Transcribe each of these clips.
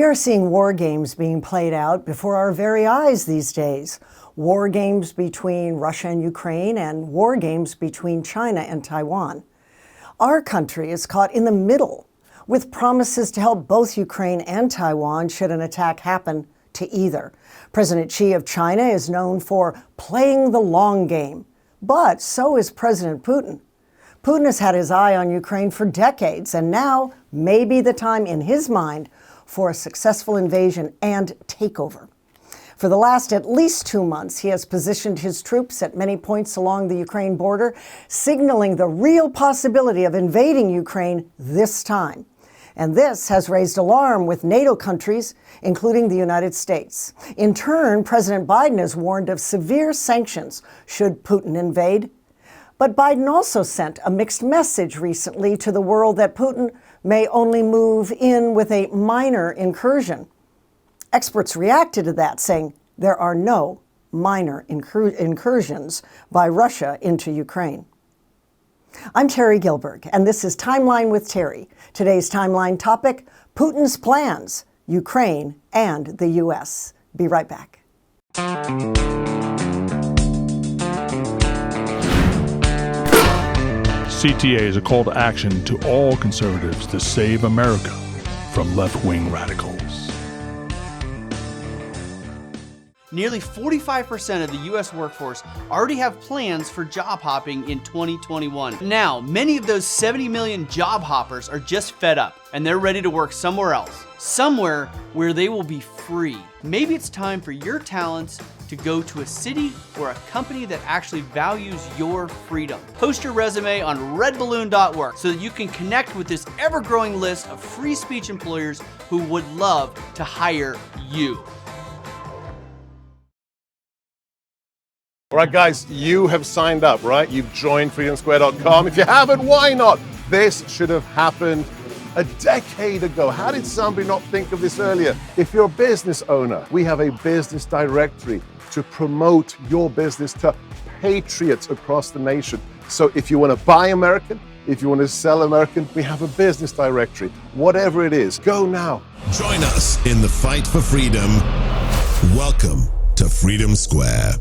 We are seeing war games being played out before our very eyes these days. War games between Russia and Ukraine and war games between China and Taiwan. Our country is caught in the middle with promises to help both Ukraine and Taiwan should an attack happen to either. President Xi of China is known for playing the long game, but so is President Putin. Putin has had his eye on Ukraine for decades, and now may be the time in his mind for a successful invasion and takeover. For the last at least 2 months, he has positioned his troops at many points along the Ukraine border, signaling the real possibility of invading Ukraine this time. And this has raised alarm with NATO countries, including the United States. In turn, President Biden has warned of severe sanctions should Putin invade. But Biden also sent a mixed message recently to the world that Putin may only move in with a minor incursion. Experts reacted to that, saying there are no minor incursions by Russia into Ukraine. I'm Terry Gilberg, and this is Timeline with Terry. Today's Timeline topic, Putin's plans, Ukraine and the U.S. Be right back. CTA is a call to action to all conservatives to save America from left-wing radicals. Nearly 45% of the U.S. workforce already have plans for job hopping in 2021. Now, many of those 70 million job hoppers are just fed up and they're ready to work somewhere else, somewhere where they will be free. Maybe it's time for your talents to go to a city or a company that actually values your freedom. Post your resume on redballoon.work so that you can connect with this ever-growing list of free speech employers who would love to hire you. All right, guys, you have signed up, right? You've joined freedomsquare.com. If you haven't, why not? This should have happened a decade ago. How did somebody not think of this earlier? If you're a business owner, we have a business directory to promote your business to patriots across the nation. So if you want to buy American, if you want to sell American, we have a business directory. Whatever it is, go now. Join us in the fight for freedom. Welcome to Freedom Square.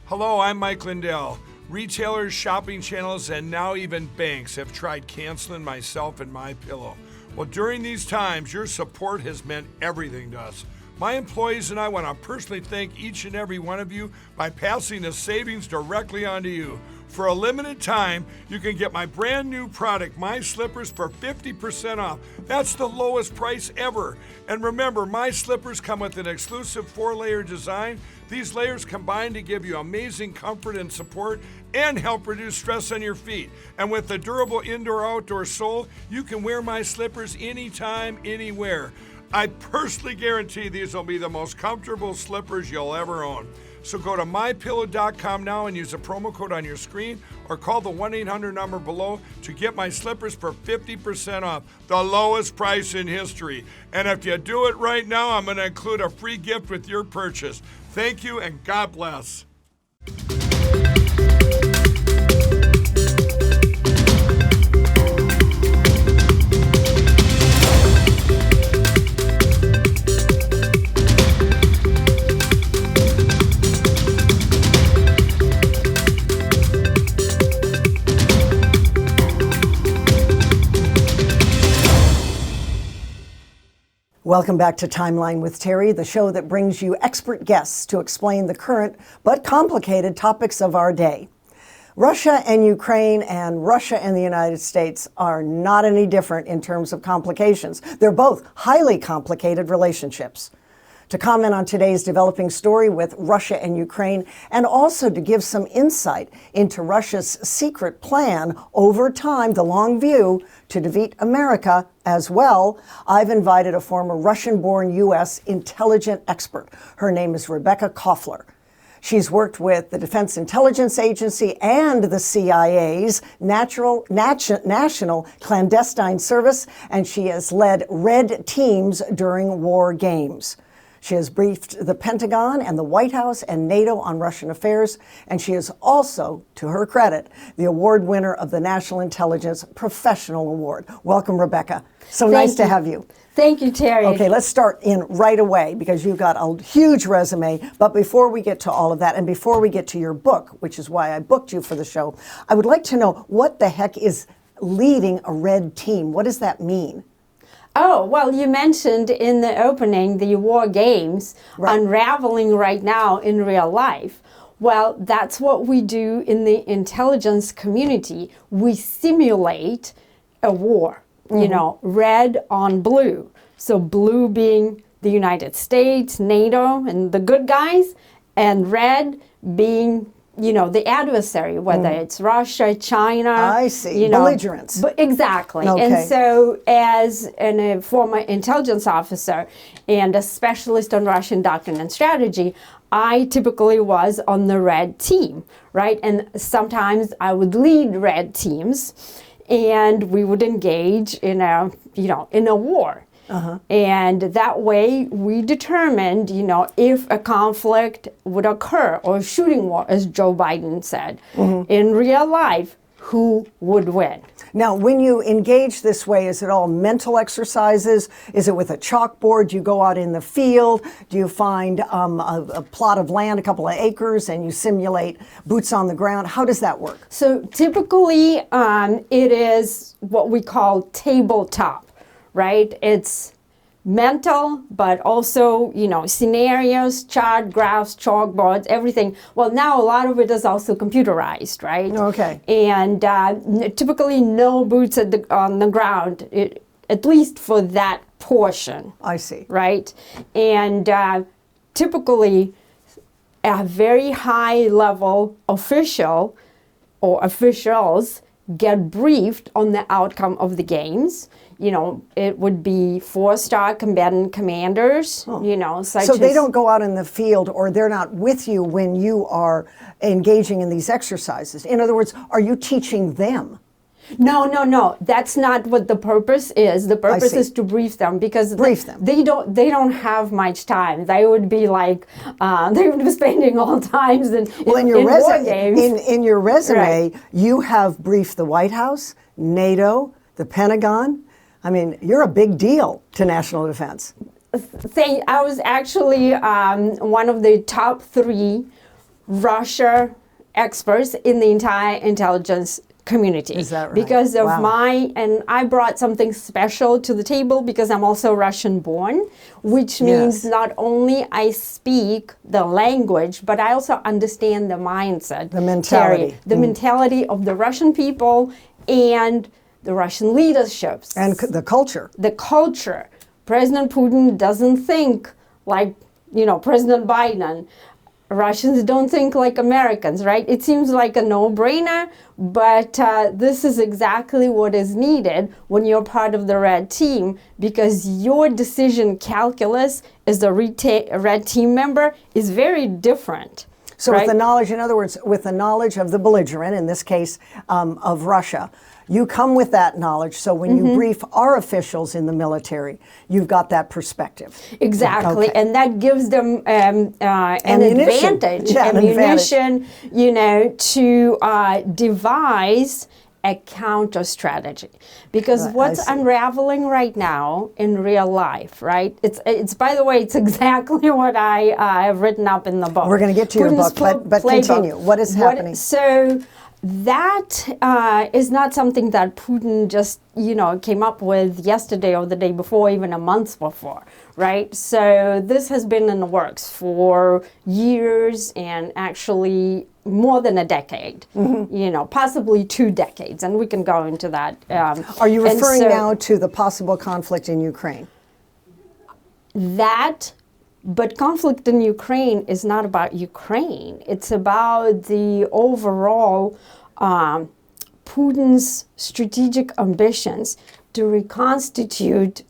Hello, I'm Mike Lindell. Retailers, shopping channels, and now even banks have tried canceling myself and MyPillow. Well, during these times, your support has meant everything to us. My employees and I want to personally thank each and every one of you by passing the savings directly onto you. For a limited time, you can get my brand new product, My Slippers, for 50% off. That's the lowest price ever. And remember, My Slippers come with an exclusive 4-layer design. These layers combine to give you amazing comfort and support and help reduce stress on your feet. And with the durable indoor-outdoor sole, you can wear My Slippers anytime, anywhere. I personally guarantee these will be the most comfortable slippers you'll ever own. So go to mypillow.com now and use the promo code on your screen or call the 1-800 number below to get My Slippers for 50% off, the lowest price in history. And if you do it right now, I'm going to include a free gift with your purchase. Thank you and God bless. Welcome back to Timeline with Terry, the show that brings you expert guests to explain the current but complicated topics of our day. Russia and Ukraine and Russia and the United States are not any different in terms of complications. They're both highly complicated relationships. To comment on today's developing story with Russia and Ukraine, and also to give some insight into Russia's secret plan over time, the long view, to defeat America as well, I've invited a former Russian-born U.S. intelligence expert. Her name is Rebecka Koffler. She's worked with the Defense Intelligence Agency and the CIA's National Clandestine Service, and she has led red teams during war games. She has briefed the Pentagon and the White House and NATO on Russian affairs, and she is also, to her credit, the award winner of the National Intelligence Professional Award. Welcome, Rebecka. So nice to have you. Thank you, Terry. Okay, let's start in right away because you've got a huge resume. But before we get to all of that and before we get to your book, which is why I booked you for the show, I would like to know what the heck is leading a red team? What does that mean? Oh, well, you mentioned in the opening the war games unraveling right now in real life. Well, that's what we do in the intelligence community. We simulate a war. You know, red on blue. So blue being the United States, NATO, and the good guys, and red being, you know, the adversary, whether it's Russia, China. I see. You know, belligerents. Exactly. Okay. And so as a former intelligence officer and a specialist on Russian doctrine and strategy, I typically was on the red team, right? And sometimes I would lead red teams. And we would engage in a, in a war. And that way we determined, if a conflict would occur or a shooting war, as Joe Biden said, in real life, who would win. Now, when you engage this way, is it all mental exercises? Is it with a chalkboard? Do you go out in the field? Do you find a plot of land, a couple of acres, and you simulate boots on the ground? How does that work? So typically, it is what we call tabletop, right? It's mental, but also, scenarios, chart, graphs, chalkboards, everything. Well, now a lot of it is also computerized, right? Okay. And typically no boots on the ground, at least for that portion. I see. Right? And typically a very high level official or officials get briefed on the outcome of the games. It would be 4-star combatant commanders, such So they as, don't go out in the field, or they're not with you when you are engaging in these exercises. In other words, are you teaching them? No. That's not what the purpose is. The purpose is to brief them because they don't have much time. They would be like they would be spending all times in war games. In your resume, you have briefed the White House, NATO, the Pentagon. I mean, you're a big deal to national defense. I was actually one of the top 3 Russia experts in the entire intelligence community. Is that right? Because of and I brought something special to the table because I'm also Russian born, which means not only I speak the language, but I also understand the mindset. The mentality. Terry, the mentality of the Russian people and the Russian leaderships. And the culture. The culture. President Putin doesn't think like, President Biden. Russians don't think like Americans, right? It seems like a no-brainer, but this is exactly what is needed when you're part of the red team, because your decision calculus as a red team member is very different. So with the knowledge, in other words, with the knowledge of the belligerent, in this case of Russia, you come with that knowledge. So when you brief our officials in the military, you've got that perspective. Exactly. Okay. And that gives them an advantage, ammunition, to devise a counter strategy. Because what's unraveling right now in real life, right? It's by the way, it's exactly what I have written up in the book. We're going to get to your book, but continue. What is happening? So that is not something that Putin just, came up with yesterday or the day before, even a month before, right? So this has been in the works for years and actually more than a decade, possibly 2 decades, and we can go into that. Are you referring now to the possible conflict in Ukraine? But conflict in Ukraine is not about Ukraine. It's about the overall Putin's strategic ambitions to reconstitute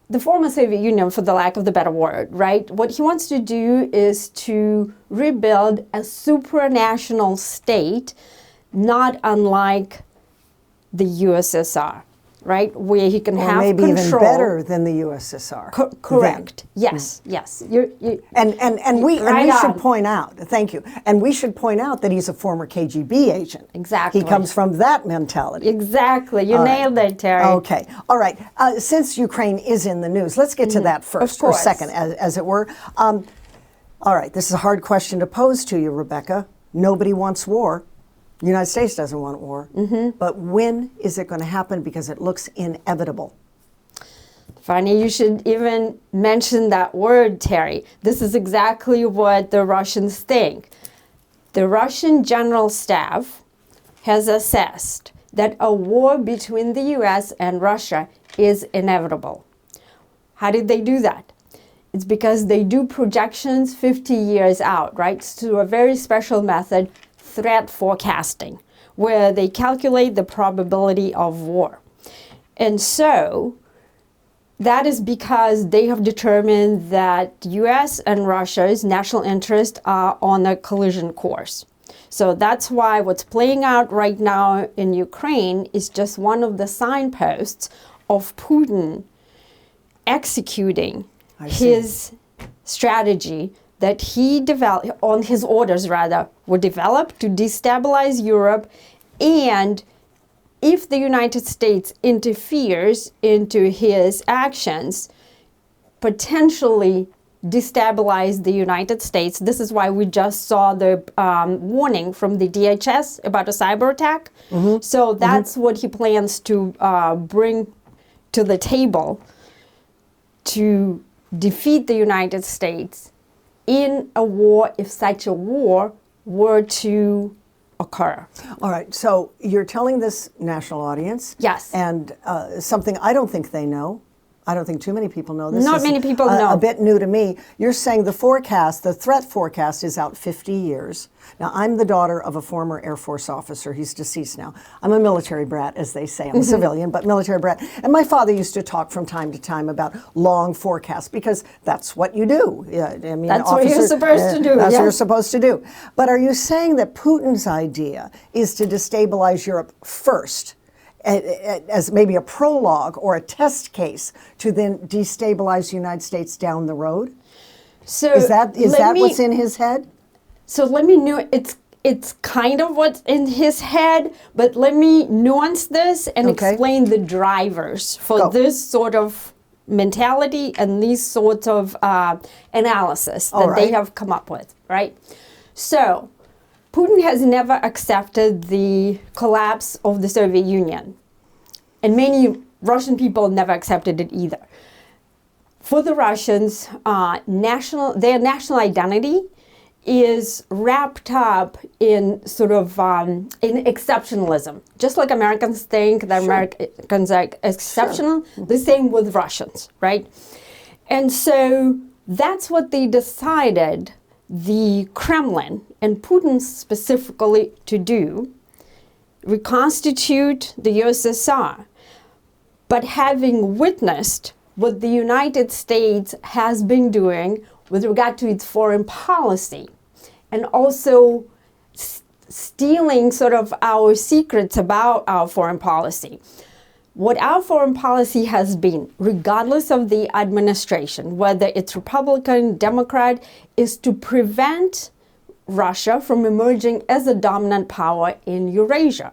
the former Soviet Union, for the lack of the better word, right? What he wants to do is to rebuild a supranational state, not unlike the USSR. right, where he can Or have maybe control. even better than the USSR. Correct. then. Yes. Yes. You And we right should on. point out, thank you, and we should point out that he's a former KGB agent. Exactly. He comes from that mentality. Exactly. You nailed it, Terry. Okay. All right. Since Ukraine is in the news, let's get to that first, or course. second, as it were. All right. This is a hard question to pose to you, Rebecca. Nobody wants war. The United States doesn't want war. But when is it going to happen? Because it looks inevitable. Funny you should even mention that word, Terry. This is exactly what the Russians think. The Russian General Staff has assessed that a war between the US and Russia is inevitable. How did they do that? It's because they do projections 50 years out, right? Through a very special method, threat forecasting, where they calculate the probability of war. And so that is because they have determined that US and Russia's national interests are on a collision course. So that's why what's playing out right now in Ukraine is just one of the signposts of Putin executing his strategy that he developed, on his orders rather, were developed to destabilize Europe, and if the United States interferes into his actions, potentially destabilize the United States. This is why we just saw the warning from the DHS about a cyber attack. So that's what he plans to bring to the table to defeat the United States in a war, if such a war were to occur. All right, so you're telling this national audience. Yes. And something I don't think they know. I don't think too many people know this. Not many people know. A bit new to me. You're saying the forecast, the threat forecast, is out 50 years. Now, I'm the daughter of a former Air Force officer. He's deceased now. I'm a military brat, as they say. I'm a civilian, but military brat. And my father used to talk from time to time about long forecasts, because that's what you do. Yeah, I mean, That's what you're supposed to do. That's what yes. you're supposed to do. But are you saying that Putin's idea is to destabilize Europe first, as maybe a prologue or a test case, to then destabilize the United States down the road? So Is that what's in his head? So let me know. It's kind of what's in his head, but let me nuance this and explain the drivers for this sort of mentality and these sorts of analysis that they have come up with, right? So Putin has never accepted the collapse of the Soviet Union, and many Russian people never accepted it either. For the Russians, their national identity is wrapped up in sort of in exceptionalism. Just like Americans think that Americans are exceptional, the same with Russians, right? And so that's what they decided the Kremlin, and Putin specifically, to do, reconstitute the USSR. But having witnessed what the United States has been doing with regard to its foreign policy, and also stealing sort of our secrets about our foreign policy. What our foreign policy has been, regardless of the administration, whether it's Republican, Democrat, is to prevent Russia from emerging as a dominant power in Eurasia.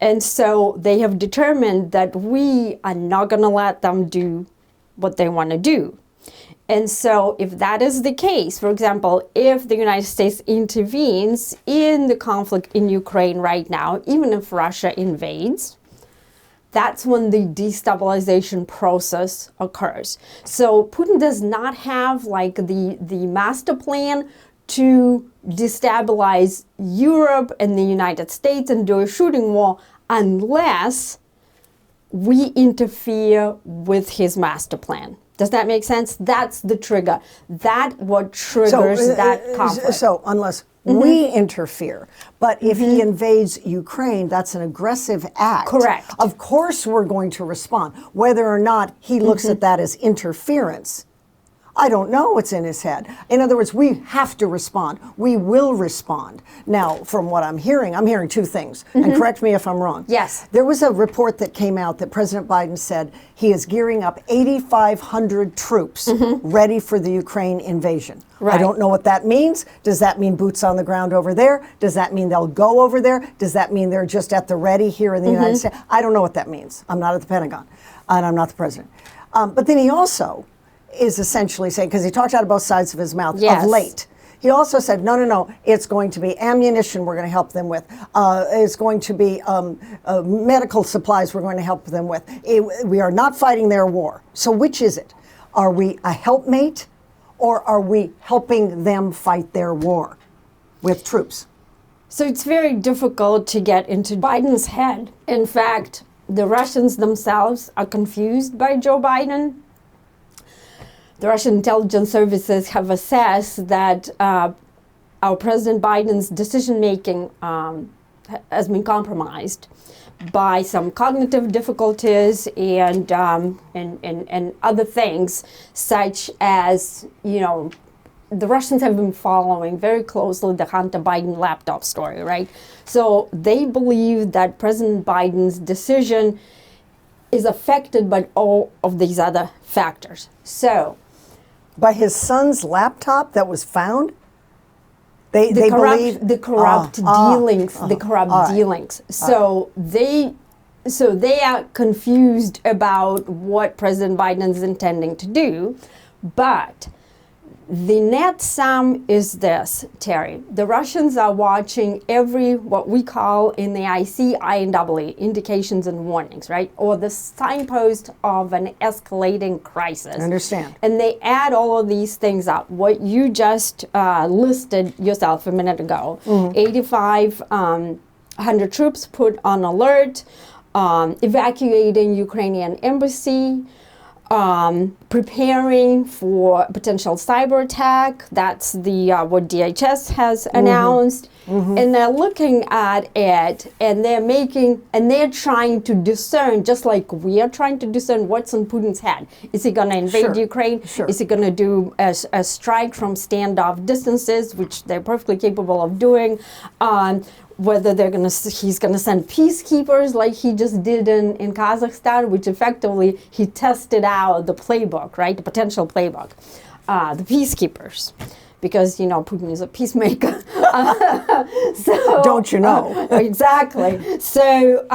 And so they have determined that we are not going to let them do what they want to do. And so if that is the case, for example, if the United States intervenes in the conflict in Ukraine right now, even if Russia invades, that's when the destabilization process occurs. So Putin does not have like the master plan to destabilize Europe and the United States and do a shooting war unless we interfere with his master plan. Does that make sense? That's the trigger. That's what triggers that conflict. So unless we interfere, but if he invades Ukraine, that's an aggressive act. Correct. Of course we're going to respond. Whether or not he looks at that as interference, I don't know what's in his head. In other words, we have to respond. We will respond. Now, from what I'm hearing two things, and correct me if I'm wrong. Yes. There was a report that came out that President Biden said he is gearing up 8,500 troops ready for the Ukraine invasion. Right. I don't know what that means. Does that mean boots on the ground over there? Does that mean they'll go over there? Does that mean they're just at the ready here in the United States? I don't know what that means. I'm not at the Pentagon, and I'm not the president. But then he also is essentially saying, because he talked out of both sides of his mouth Yes. of late, he also said, no, it's going to be ammunition we're going to help them with. It's going to be medical supplies we're going to help them with. We are not fighting their war. So which is it? Are we a helpmate, or are we helping them fight their war with troops? So it's very difficult to get into Biden's head. In fact, the Russians themselves are confused by Joe Biden. The Russian intelligence services have assessed that our President Biden's decision-making has been compromised by some cognitive difficulties and other things, such as, the Russians have been following very closely the Hunter Biden laptop story, right? So they believe that President Biden's decision is affected by all of these other factors. So, by his son's laptop that was found? They corrupt believe the corrupt dealings. So they are confused about what President Biden is intending to do, but the net sum is this, Terry. The Russians are watching every, what we call in the INW, indications and warnings, right? Or the signpost of an escalating crisis. I understand. And they add all of these things up. What you just listed yourself a minute ago, 8,500 troops put on alert, evacuating Ukrainian embassy, preparing for potential cyber attack. That's the what DHS has announced, and they're looking at it, and they're trying to discern, just like we are trying to discern what's in Putin's head. Is he going to invade Ukraine? Sure. Is he going to do a strike from standoff distances, which they're perfectly capable of doing? Whether he's going to send peacekeepers like he just did in Kazakhstan, which effectively he tested out the playbook, right? The potential playbook, the peacekeepers, because Putin is a peacemaker. So don't you know? Exactly. So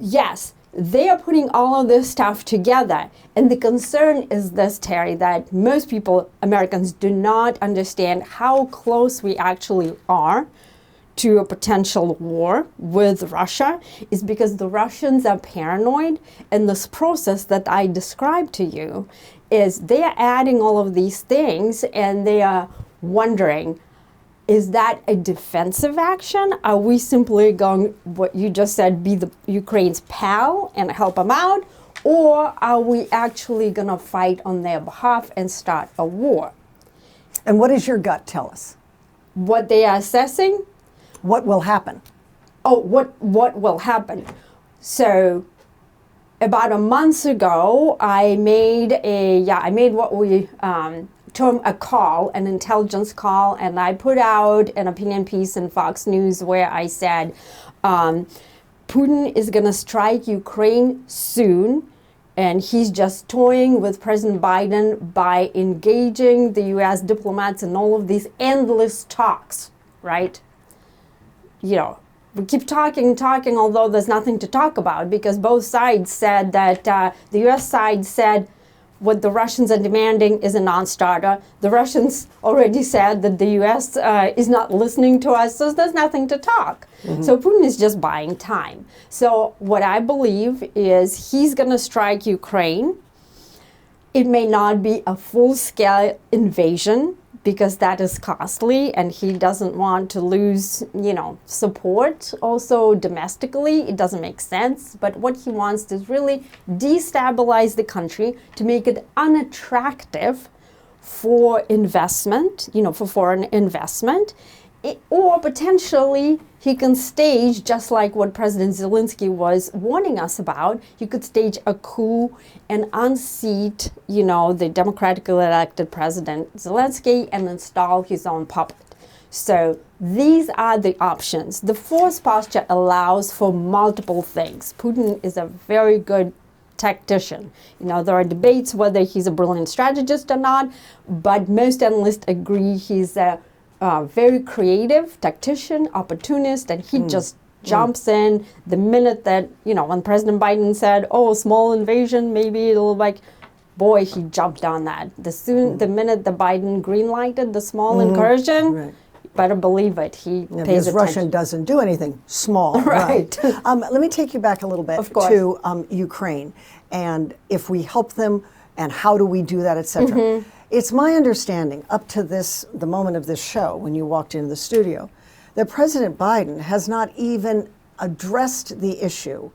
yes, they are putting all of this stuff together. And the concern is this, Terry, that most people, Americans, do not understand how close we actually are to a potential war with Russia, is because the Russians are paranoid. And this process that I described to you is they are adding all of these things, and they are wondering, is that a defensive action? Are we simply going, what you just said, be the Ukraine's pal and help them out? Or are we actually going to fight on their behalf and start a war? And what does your gut tell us? What they are assessing? What will happen? Oh, what will happen? So, about a month ago, I made what we term a call, an intelligence call, and I put out an opinion piece in Fox News where I said, Putin is going to strike Ukraine soon, and he's just toying with President Biden by engaging the U.S. diplomats in all of these endless talks, right? We keep talking, although there's nothing to talk about, because both sides said that the U.S. side said what the Russians are demanding is a non-starter. The Russians already said that the U.S. is not listening to us, so there's nothing to talk. So Putin is just buying time. So what I believe is he's going to strike Ukraine. It may not be a full-scale invasion, because that is costly, and he doesn't want to lose, support. Also domestically, it doesn't make sense. But what he wants is really destabilize the country to make it unattractive for investment, for foreign investment, or potentially he can stage, just like what President Zelensky was warning us about, he could stage a coup and unseat, the democratically elected President Zelensky and install his own puppet. So these are the options. The force posture allows for multiple things. Putin is a very good tactician. There are debates whether he's a brilliant strategist or not, but most analysts agree he's a very creative tactician, opportunist, and he just jumps in the minute that, when President Biden said, small invasion, maybe it'll boy, he jumped on that. The minute the Biden green-lighted the small incursion, right. Better believe it. He pays because attention. Russia doesn't do anything small. Right. Let me take you back a little bit to Ukraine, and if we help them, and how do we do that, etc. It's my understanding, up to the moment of this show, when you walked into the studio, that President Biden has not even addressed the issue,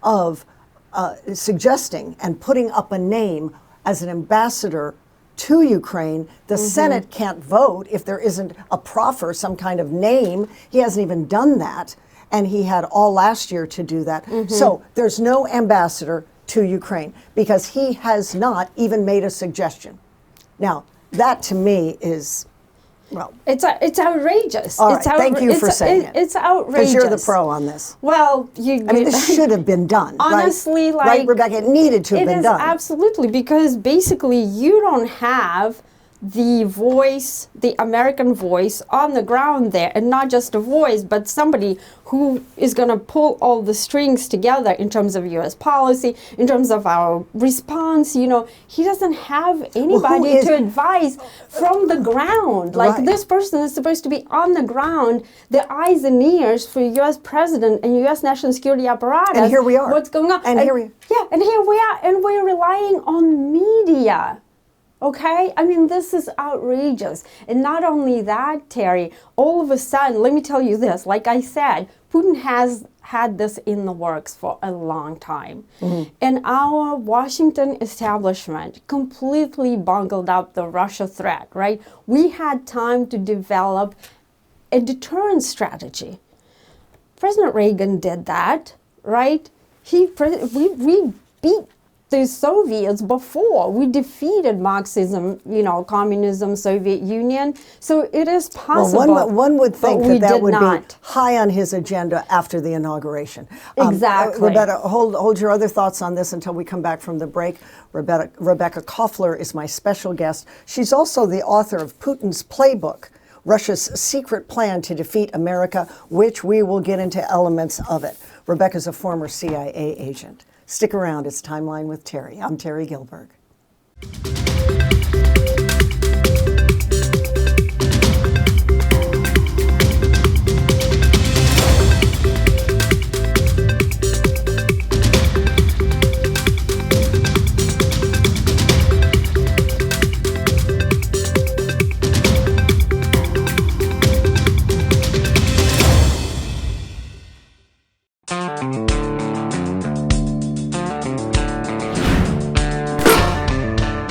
of suggesting and putting up a name as an ambassador to Ukraine. The Senate can't vote if there isn't a proffer, some kind of name. He hasn't even done that, and he had all last year to do that. So there's no ambassador to Ukraine because he has not even made a suggestion. Now, that to me is, well, it's outrageous. All right, thank you for saying it. It's outrageous. Because you're the pro on this. Well, this should have been done. Honestly, right, Rebecca, it needed to have been done. Absolutely, because basically you don't have the voice, the American voice on the ground there, and not just a voice, but somebody who is going to pull all the strings together in terms of U.S. policy, in terms of our response. He doesn't have anybody to advise from the ground. This person is supposed to be on the ground, the eyes and ears for U.S. president and U.S. national security apparatus. And here we are. What's going on? And here we are, and we're relying on media. Okay? This is outrageous. And not only that, Terry, all of a sudden, let me tell you this, like I said, Putin has had this in the works for a long time. And our Washington establishment completely bungled up the Russia threat, right? We had time to develop a deterrence strategy. President Reagan did that, right? We beat the Soviets before. We defeated Marxism, communism, Soviet Union. So it is possible. Well, one would think that would not be high on his agenda after the inauguration. Exactly. Rebecca, hold your other thoughts on this until we come back from the break. Rebecka Koffler is my special guest. She's also the author of Putin's Playbook, Russia's Secret Plan to Defeat America, which we will get into elements of it. Rebecca's a former CIA agent. Stick around, it's Timeline with Terry. I'm Terry Gilberg.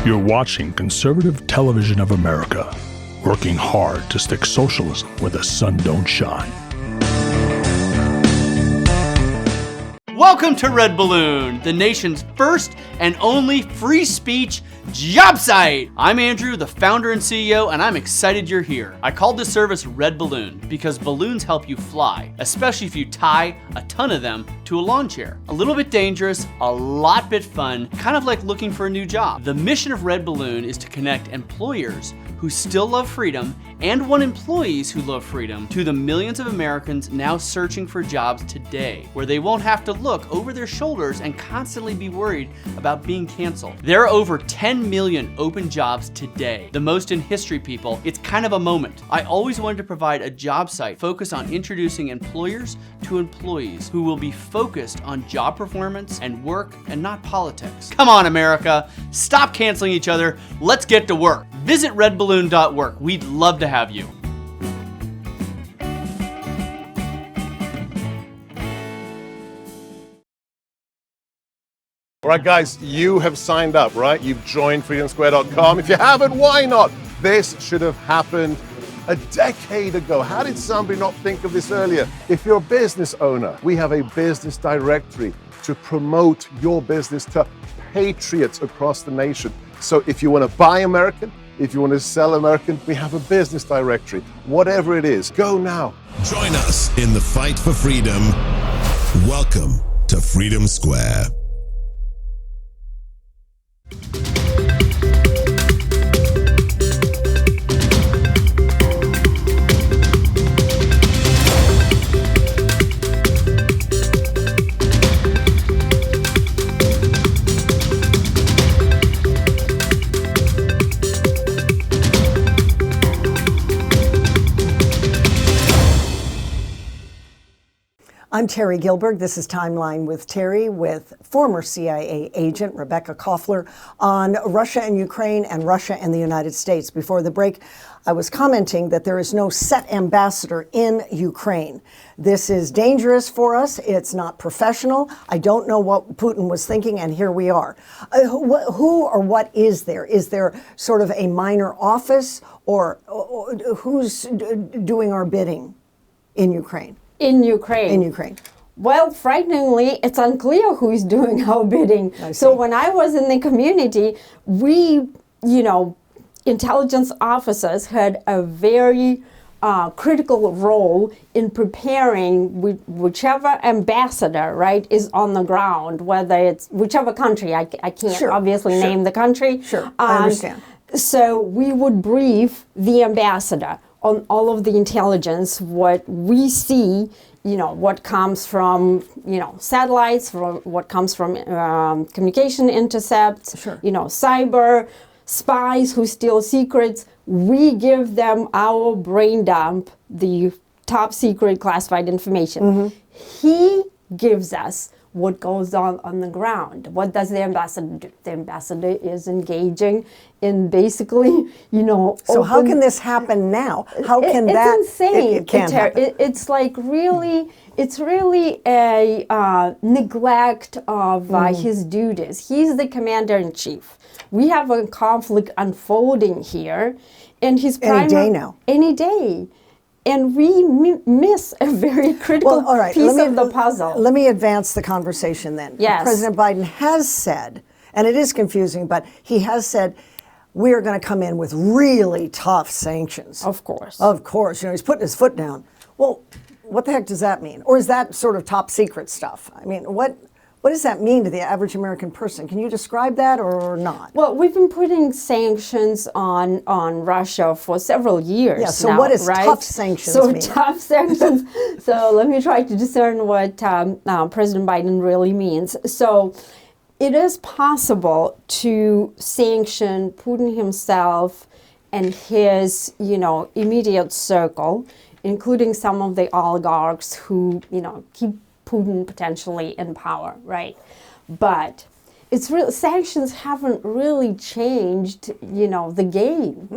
You're watching Conservative Television of America, working hard to stick socialism where the sun don't shine. Welcome to Red Balloon, the nation's first and only free speech job site. I'm Andrew, the founder and CEO, and I'm excited you're here. I called this service Red Balloon because balloons help you fly, especially if you tie a ton of them to a lawn chair. A little bit dangerous, a lot bit fun, kind of like looking for a new job. The mission of Red Balloon is to connect employers who still love freedom and want employees who love freedom to the millions of Americans now searching for jobs today, where they won't have to look over their shoulders and constantly be worried about being canceled. There are over 10 million open jobs today, the most in history, people. It's kind of a moment. I always wanted to provide a job site focused on introducing employers to employees who will be focused on job performance and work and not politics. Come on, America. Stop canceling each other. Let's get to work. Visit redballoon.work. We'd love to have you. All right, guys, you have signed up, right? You've joined freedomsquare.com. If you haven't, why not? This should have happened a decade ago. How did somebody not think of this earlier? If you're a business owner, we have a business directory to promote your business to patriots across the nation. So if you want to buy American, if you want to sell American, we have a business directory. Whatever it is, go now. Join us in the fight for freedom. Welcome to Freedom Square. I'm Terry Gilberg. This is Timeline with Terry with former CIA agent Rebecka Koffler on Russia and Ukraine and Russia and the United States. Before the break, I was commenting that there is no set ambassador in Ukraine. This is dangerous for us. It's not professional. I don't know what Putin was thinking, and here we are. Who or what is there? Is there sort of a minor office, or who's doing our bidding in Ukraine? In Ukraine. In Ukraine. Well, frighteningly, it's unclear who's doing our bidding. So when I was in the community, we, intelligence officers had a very critical role in preparing whichever ambassador, right, is on the ground, whether it's whichever country. I can't obviously name the country. Sure, I understand. So we would brief the ambassador on all of the intelligence, what we see, what comes from, satellites, from what comes from communication intercepts, cyber spies who steal secrets. We give them our brain dump, the top secret classified information. He gives us what goes on the ground. What does the ambassador do? The ambassador is engaging in basically, So how can this happen now? How can that? It's insane. It can't happen. It's like it's really a neglect of his duties. He's the commander-in-chief. We have a conflict unfolding here, and he's any day now. Any day. And we miss a very critical piece of the puzzle. Let me advance the conversation then. Yes. President Biden has said, and it is confusing, but he has said, we are going to come in with really tough sanctions. Of course. Of course. He's putting his foot down. Well, what the heck does that mean? Or is that sort of top secret stuff? I mean, what does that mean to the average American person? Can you describe that or not? Well, we've been putting sanctions on Russia for several years now. Yeah, so what does tough sanctions mean? Tough sanctions. So let me try to discern what President Biden really means. So it is possible to sanction Putin himself and his, immediate circle, including some of the oligarchs who, keep Putin potentially in power, right? But sanctions haven't really changed, the game.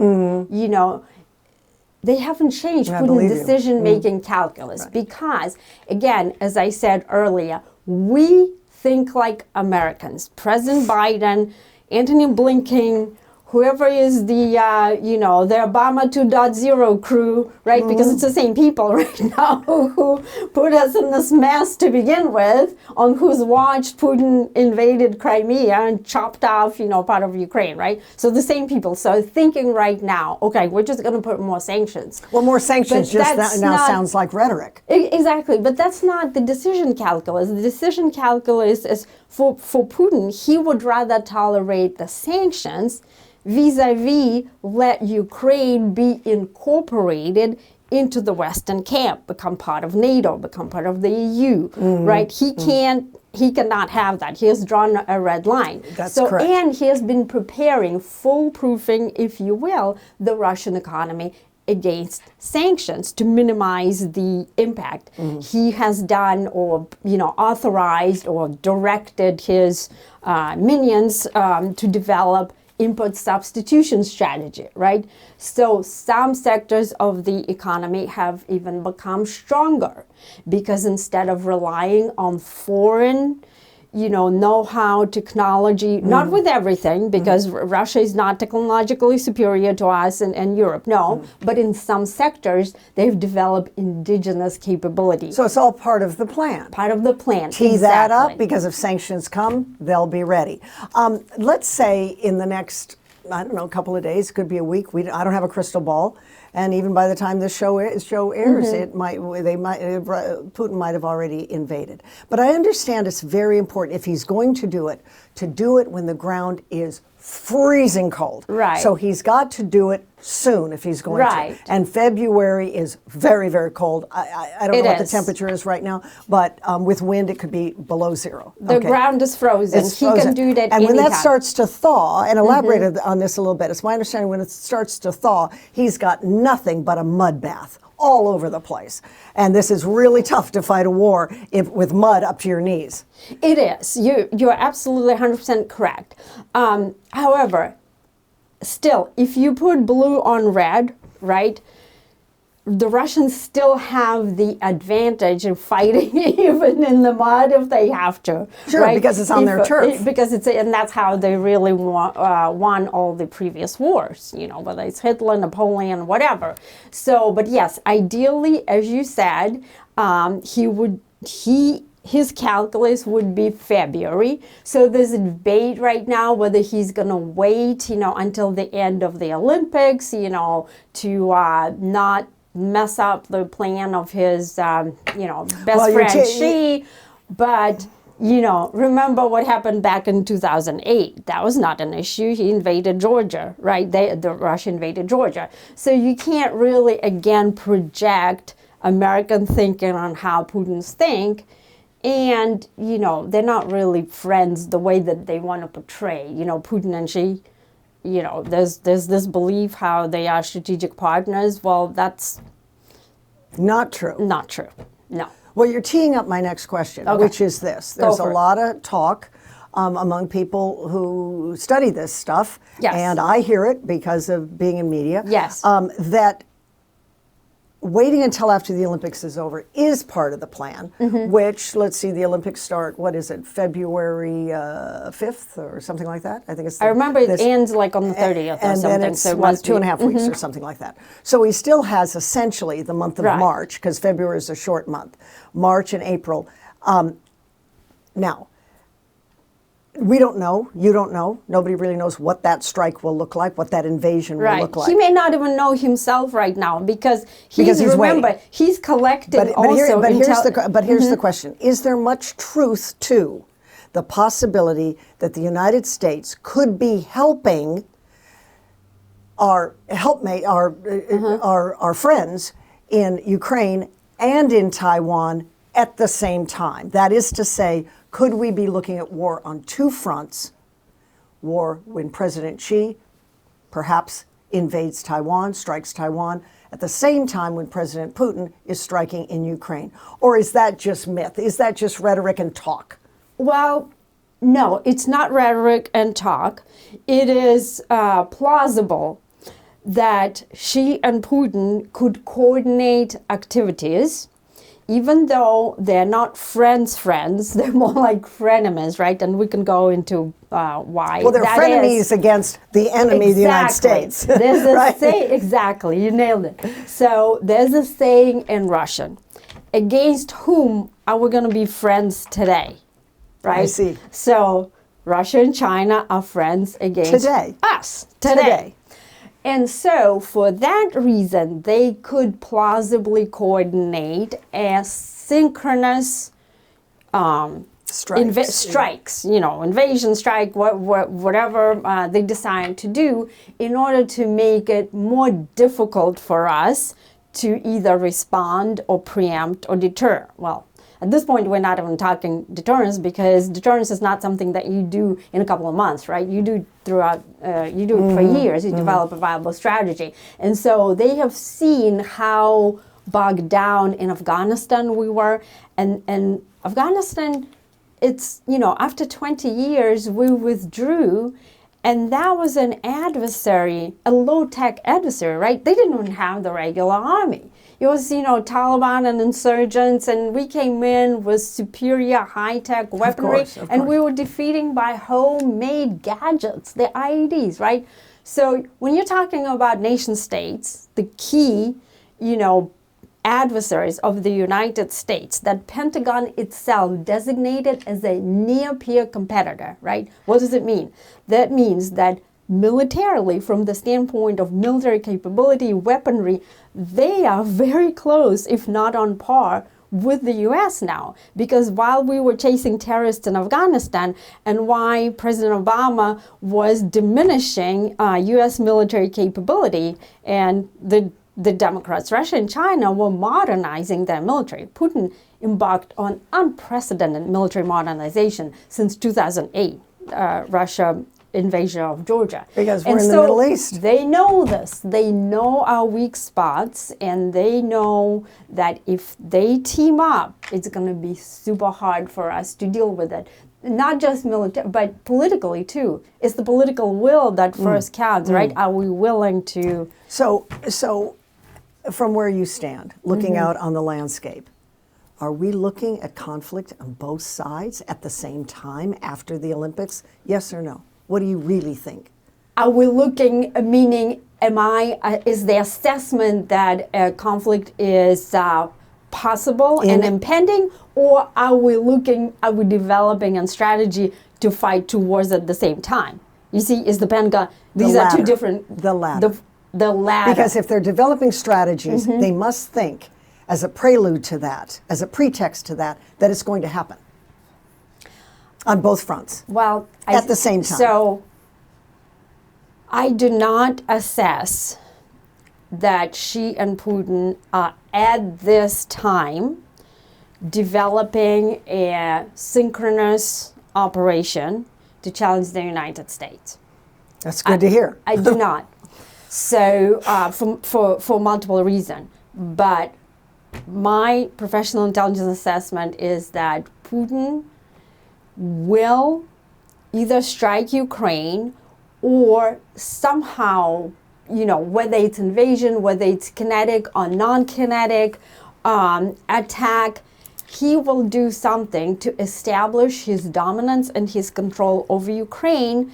They haven't changed Putin's decision-making calculus because, again, as I said earlier, we think like Americans. President Biden, Antony Blinken, whoever is the, the Obama 2.0 crew, right? Because it's the same people right now who put us in this mess to begin with, on whose watch Putin invaded Crimea and chopped off, part of Ukraine, right? So the same people. So thinking right now, okay, we're just going to put more sanctions. Well, more sanctions now sounds like rhetoric. Exactly, but that's not the decision calculus. The decision calculus is for Putin, he would rather tolerate the sanctions vis-a-vis let Ukraine be incorporated into the Western camp, become part of NATO, become part of the EU, right? He cannot have that. He has drawn a red line. That's correct. And he has been preparing, foolproofing, if you will, the Russian economy against sanctions to minimize the impact. He has done or authorized or directed his minions to develop import substitution strategy, right? So some sectors of the economy have even become stronger because instead of relying on foreign, know-how, technology, not with everything, because Russia is not technologically superior to us and Europe, no, but in some sectors, they've developed indigenous capabilities. So it's all part of the plan. Part of the plan. Tee that up, exactly. because if sanctions come, they'll be ready. Let's say in the next, I don't know, couple of days, could be a week. I don't have a crystal ball, and even by the time this show airs, Putin might have already invaded. But I understand it's very important, if he's going to do it when the ground is freezing cold. Right. So he's got to do it soon if he's going Right. to. And February is very, very cold. I don't know what the temperature is right now, but with wind it could be below zero. The ground is frozen. It's He frozen. can do that And when that anytime. starts to thaw, and elaborate on this a little bit, it's my understanding when it starts to thaw, he's got nothing but a mud bath all over the place. And this is really tough to fight a war with mud up to your knees. It is. You're absolutely 100% correct. However, still, if you put blue on red, right, the Russians still have the advantage of fighting even in the mud if they have to. Sure, right? because it's on their turf. And that's how they really won all the previous wars, whether it's Hitler, Napoleon, whatever. So, but yes, ideally, as you said, his calculus would be February. So there's a debate right now whether he's going to wait, until the end of the Olympics, to not mess up the plan of his, best friend Xi. But, remember what happened back in 2008. That was not an issue. He invaded Georgia, right? The Russia invaded Georgia. So you can't really, again, project American thinking on how Putin's think. And, they're not really friends the way that they want to portray, Putin and Xi. There's this belief how they are strategic partners. Well, that's not true. Not true. No. Well, you're teeing up my next question, which is this. There's a lot of talk among people who study this stuff, and I hear it because of being in media, that waiting until after the Olympics is over is part of the plan, which, let's see, the Olympics start, what is it, February 5th or something like that? I think it's. I remember it ends like on the 30th or something. And then it's so like 2.5 weeks or something like that. So he still has essentially the month of March, because February is a short month, March and April. Now, we don't know. You don't know. Nobody really knows what that strike will look like, what that invasion will look like. He may not even know himself right now because he's collecting But here's the question. Is there much truth to the possibility that the United States could be helping our friends in Ukraine and in Taiwan at the same time? That is to say, could we be looking at war on two fronts? War when President Xi perhaps invades Taiwan, strikes Taiwan, at the same time when President Putin is striking in Ukraine? Or is that just myth? Is that just rhetoric and talk? Well, no, it's not rhetoric and talk. It is plausible that Xi and Putin could coordinate activities, even though they're not friends, they're more like frenemies, right? And we can go into why. Well, they're frenemies against the enemy, the United States. There's a saying, exactly, you nailed it. So there's a saying in Russian, against whom are we going to be friends today, right? I see. So Russia and China are friends against us today. And so, for that reason, they could plausibly coordinate a synchronous strikes, invasion strike, whatever they decide to do, in order to make it more difficult for us to either respond or preempt or deter. Well, at this point, we're not even talking deterrence, because deterrence is not something that you do in a couple of months, right? You do throughout, you do it for years. You develop a viable strategy. And so they have seen how bogged down in Afghanistan we were. And Afghanistan, it's, after 20 years, we withdrew. And that was an adversary, a low-tech adversary, right? They didn't even have the regular army. It was, Taliban and insurgents, and we came in with superior high-tech weaponry, of and course. we were defeating by homemade gadgets, the IEDs, right? So when you're talking about nation states, the key, adversaries of the United States that Pentagon itself designated as a near-peer competitor, right? What does it mean? That means that militarily, from the standpoint of military capability, weaponry, they are very close, if not on par, with the U.S. now. Because while we were chasing terrorists in Afghanistan, and why President Obama was diminishing U.S. military capability, and the Democrats, Russia and China, were modernizing their military. Putin embarked on unprecedented military modernization since 2008, Russia invasion of Georgia. Because we're in the Middle East. They know this. They know our weak spots, and they know that if they team up, it's going to be super hard for us to deal with it. Not just military, but politically too. It's the political will that first counts, right? Are we willing to? So from where you stand, looking out on the landscape, are we looking at conflict on both sides at the same time after the Olympics? Yes or no? What do you really think? Are we looking, meaning, is the assessment that a conflict is possible and impending, or are we developing a strategy to fight towards at the same time? You see, is the Pentagon, these are two different. The latter. The latter. Because if they're developing strategies, they must think, as a prelude to that, as a pretext to that, that it's going to happen on both fronts. Well, at the same time. So I do not assess that Xi and Putin are at this time developing a synchronous operation to challenge the United States. That's good to hear. I do not. So for multiple reasons. But my professional intelligence assessment is that Putin will either strike Ukraine or somehow, whether it's invasion, whether it's kinetic or non-kinetic attack, he will do something to establish his dominance and his control over Ukraine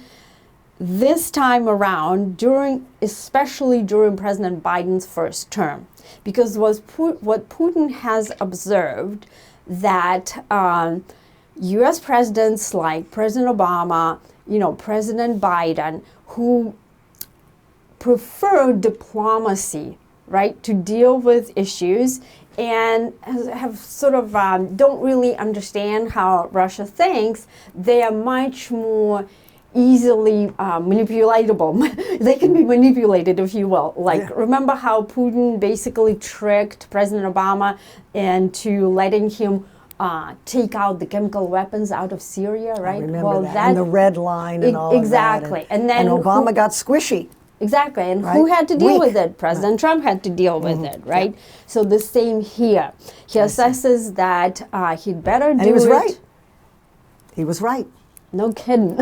this time around, especially during President Biden's first term. Because what Putin has observed that U.S. presidents like President Obama, President Biden, who prefer diplomacy, right, to deal with issues, and have sort of don't really understand how Russia thinks, they are much more easily manipulatable. They can be manipulated, if you will. Remember how Putin basically tricked President Obama into letting him take out the chemical weapons out of Syria, right? I remember that. And the red line and all exactly. of that. And then Obama got squishy. Exactly. And right? who had to deal Weak. with it? President Trump had to deal with it, right? Yeah. So the same here. He assesses that he'd better do it. And he was right. He was right. No kidding.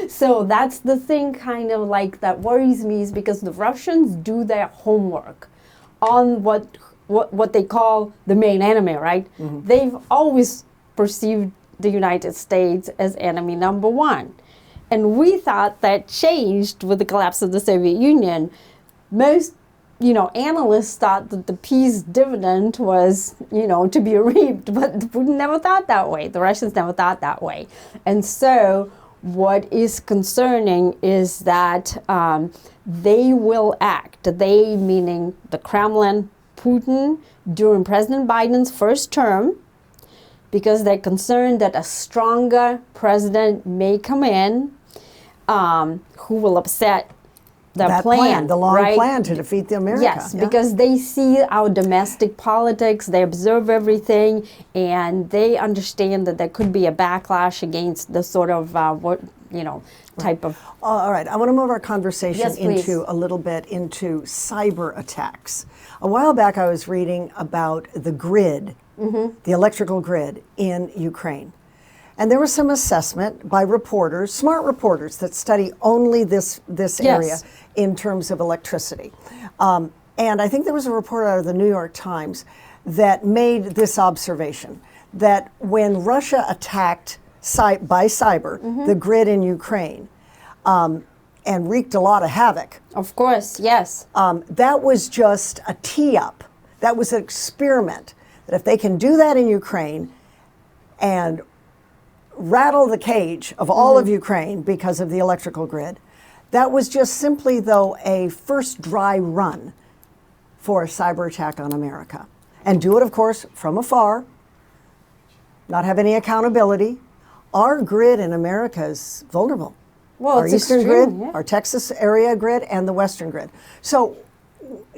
So that's the thing kind of like that worries me, is because the Russians do their homework on what they call the main enemy, right? Mm-hmm. They've always perceived the United States as enemy number one. And we thought that changed with the collapse of the Soviet Union. Most, analysts thought that the peace dividend was, to be reaped, but Putin never thought that way. The Russians never thought that way. And so what is concerning is that they will act, they meaning the Kremlin, Putin, during President Biden's first term, because they're concerned that a stronger president may come in who will upset the plan, the long right? plan to defeat the America. Yes, because they see our domestic politics, they observe everything, and they understand that there could be a backlash against the sort of type of. All right, I want to move our conversation Yes, please. into a little bit into cyber attacks. A while back, I was reading about the grid, the electrical grid in Ukraine. And there was some assessment by reporters, smart reporters that study only this area in terms of electricity. And I think there was a report out of the New York Times that made this observation, that when Russia attacked by cyber the grid in Ukraine and wreaked a lot of havoc. Of course, yes. That was just a tee-up. That was an experiment, that if they can do that in Ukraine and rattle the cage of all of Ukraine because of the electrical grid, that was just simply, though, a first dry run for a cyber attack on America. And do it, of course, from afar, not have any accountability. Our grid in America is vulnerable. Well, our it's eastern extreme, grid, our Texas area grid, and the western grid. So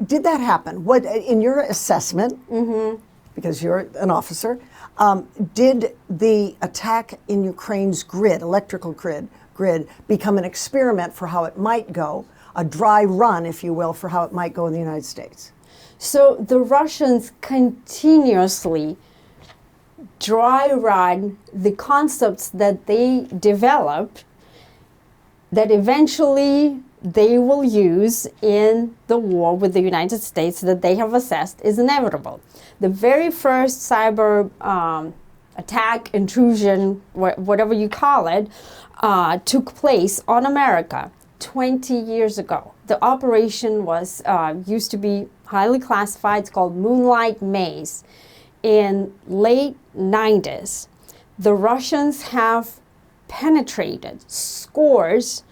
did that happen? What, in your assessment, because you're an officer, did the attack in Ukraine's grid, electrical grid, become an experiment for how it might go, a dry run, if you will, for how it might go in the United States? So the Russians continuously dry run the concepts that they developed that eventually they will use in the war with the United States that they have assessed is inevitable. The very first cyber attack, intrusion, whatever you call it, took place on America 20 years ago. The operation was used to be highly classified. It's called Moonlight Maze. In late 90s, the Russians have penetrated scores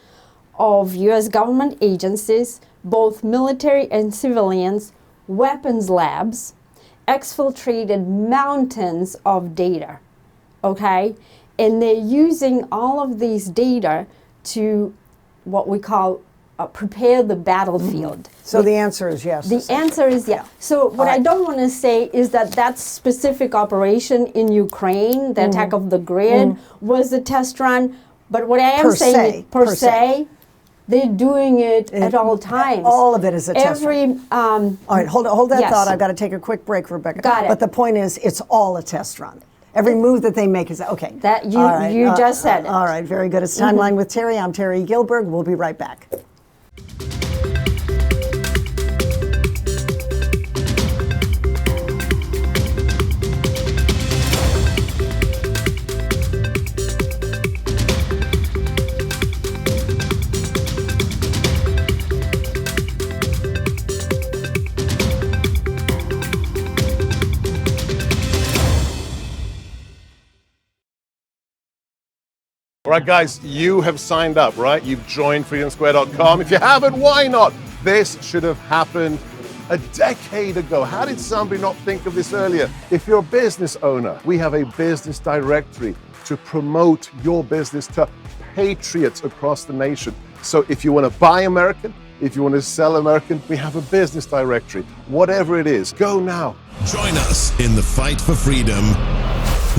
of U.S. government agencies, both military and civilians, weapons labs, exfiltrated mountains of data, okay? And they're using all of these data to what we call prepare the battlefield. So the answer is yes. The answer is yes. So what I don't want to say is that specific operation in Ukraine, the attack of the grid, was a test run. But what I am saying, per se, they're doing it at all times. All of it is a test run. All right, hold that thought. I've got to take a quick break, Rebecca. Got it. But the point is, it's all a test run. Every move that they make is okay. That you just said it. All right, very good. It's Timeline with Terry. I'm Terry Gilberg. We'll be right back. All right, guys, you have signed up, right? You've joined freedomsquare.com. If you haven't, why not? This should have happened a decade ago. How did somebody not think of this earlier? If you're a business owner, we have a business directory to promote your business to patriots across the nation. So if you want to buy American, if you want to sell American, we have a business directory. Whatever it is, go now. Join us in the fight for freedom.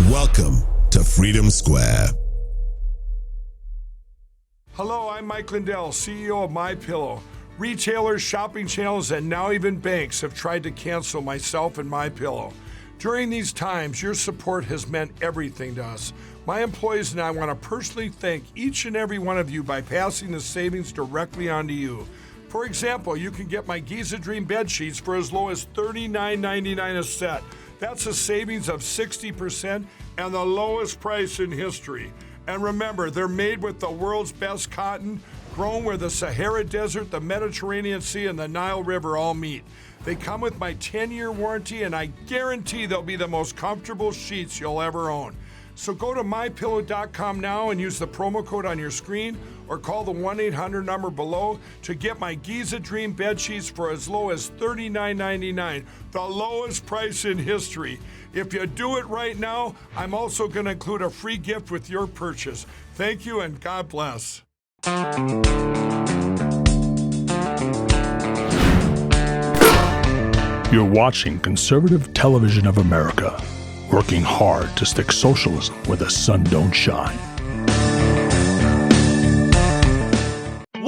Welcome to Freedom Square. Hello, I'm Mike Lindell, CEO of MyPillow. Retailers, shopping channels, and now even banks have tried to cancel myself and MyPillow. During these times, your support has meant everything to us. My employees and I want to personally thank each and every one of you by passing the savings directly on to you. For example, you can get my Giza Dream bed sheets for as low as $39.99 a set. That's a savings of 60% and the lowest price in history. And remember, they're made with the world's best cotton, grown where the Sahara Desert, the Mediterranean Sea, and the Nile River all meet. They come with my 10-year warranty, and I guarantee they'll be the most comfortable sheets you'll ever own. So go to mypillow.com now and use the promo code on your screen, or call the 1-800 number below to get my Giza Dream bed sheets for as low as $39.99, the lowest price in history. If you do it right now, I'm also going to include a free gift with your purchase. Thank you and God bless. You're watching Conservative Television of America, working hard to stick socialism where the sun don't shine.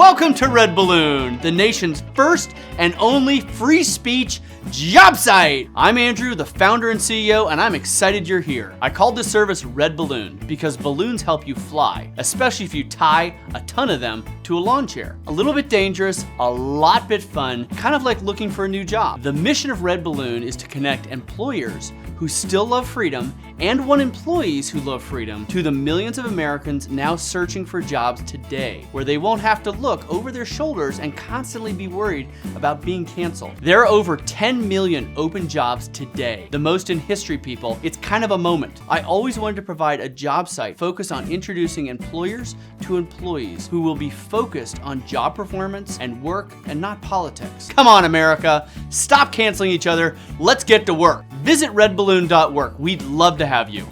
Welcome to Red Balloon, the nation's first and only free speech job site. I'm Andrew, the founder and CEO, and I'm excited you're here. I called this service Red Balloon because balloons help you fly, especially if you tie a ton of them to a lawn chair. A little bit dangerous, a lot bit fun, kind of like looking for a new job. The mission of Red Balloon is to connect employers who still love freedom and want employees who love freedom to the millions of Americans now searching for jobs today, where they won't have to look over their shoulders and constantly be worried about being canceled. There are over 10 million open jobs today, the most in history, people. It's kind of a moment. I always wanted to provide a job site focused on introducing employers to employees who will be focused on job performance and work and not politics. Come on, America. Stop canceling each other. Let's get to work. Visit redballoon.work. We'd love to have you.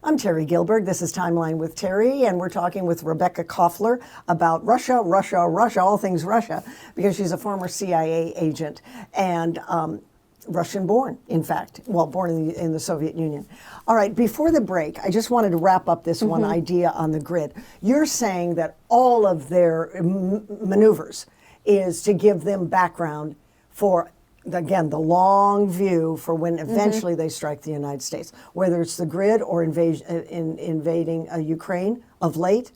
I'm Terry Gilberg. This is Timeline with Terry, and we're talking with Rebecka Koffler about Russia, all things Russia, because she's a former CIA agent and Russian-born, in fact. Well, born in the Soviet Union. All right, before the break, I just wanted to wrap up this one idea on the grid. You're saying that all of their maneuvers is to give them background for, again, the long view for when eventually they strike the United States, whether it's the grid or invading Ukraine of late,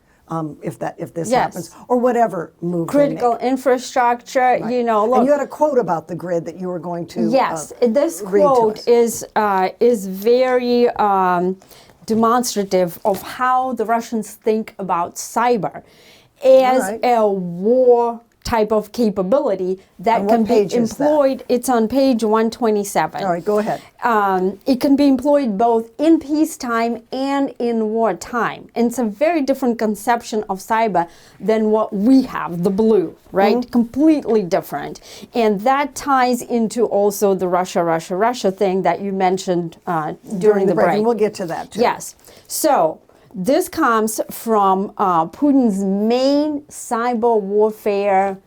if this happens, or whatever move. Critical infrastructure, Right. you know. Look, and you had a quote about the grid that you were going to yes, this read to quote us. is very demonstrative of how the Russians think about cyber as All right. a war type of capability that And can what be page is that? employed. It's on page 127. All right, go ahead. It can be employed both in peacetime and in wartime. And it's a very different conception of cyber than what we have, the blue, right? Completely different. And that ties into also the Russia thing that you mentioned during the break. And we'll get to that too. Yes. So this comes from Putin's main cyber warfare,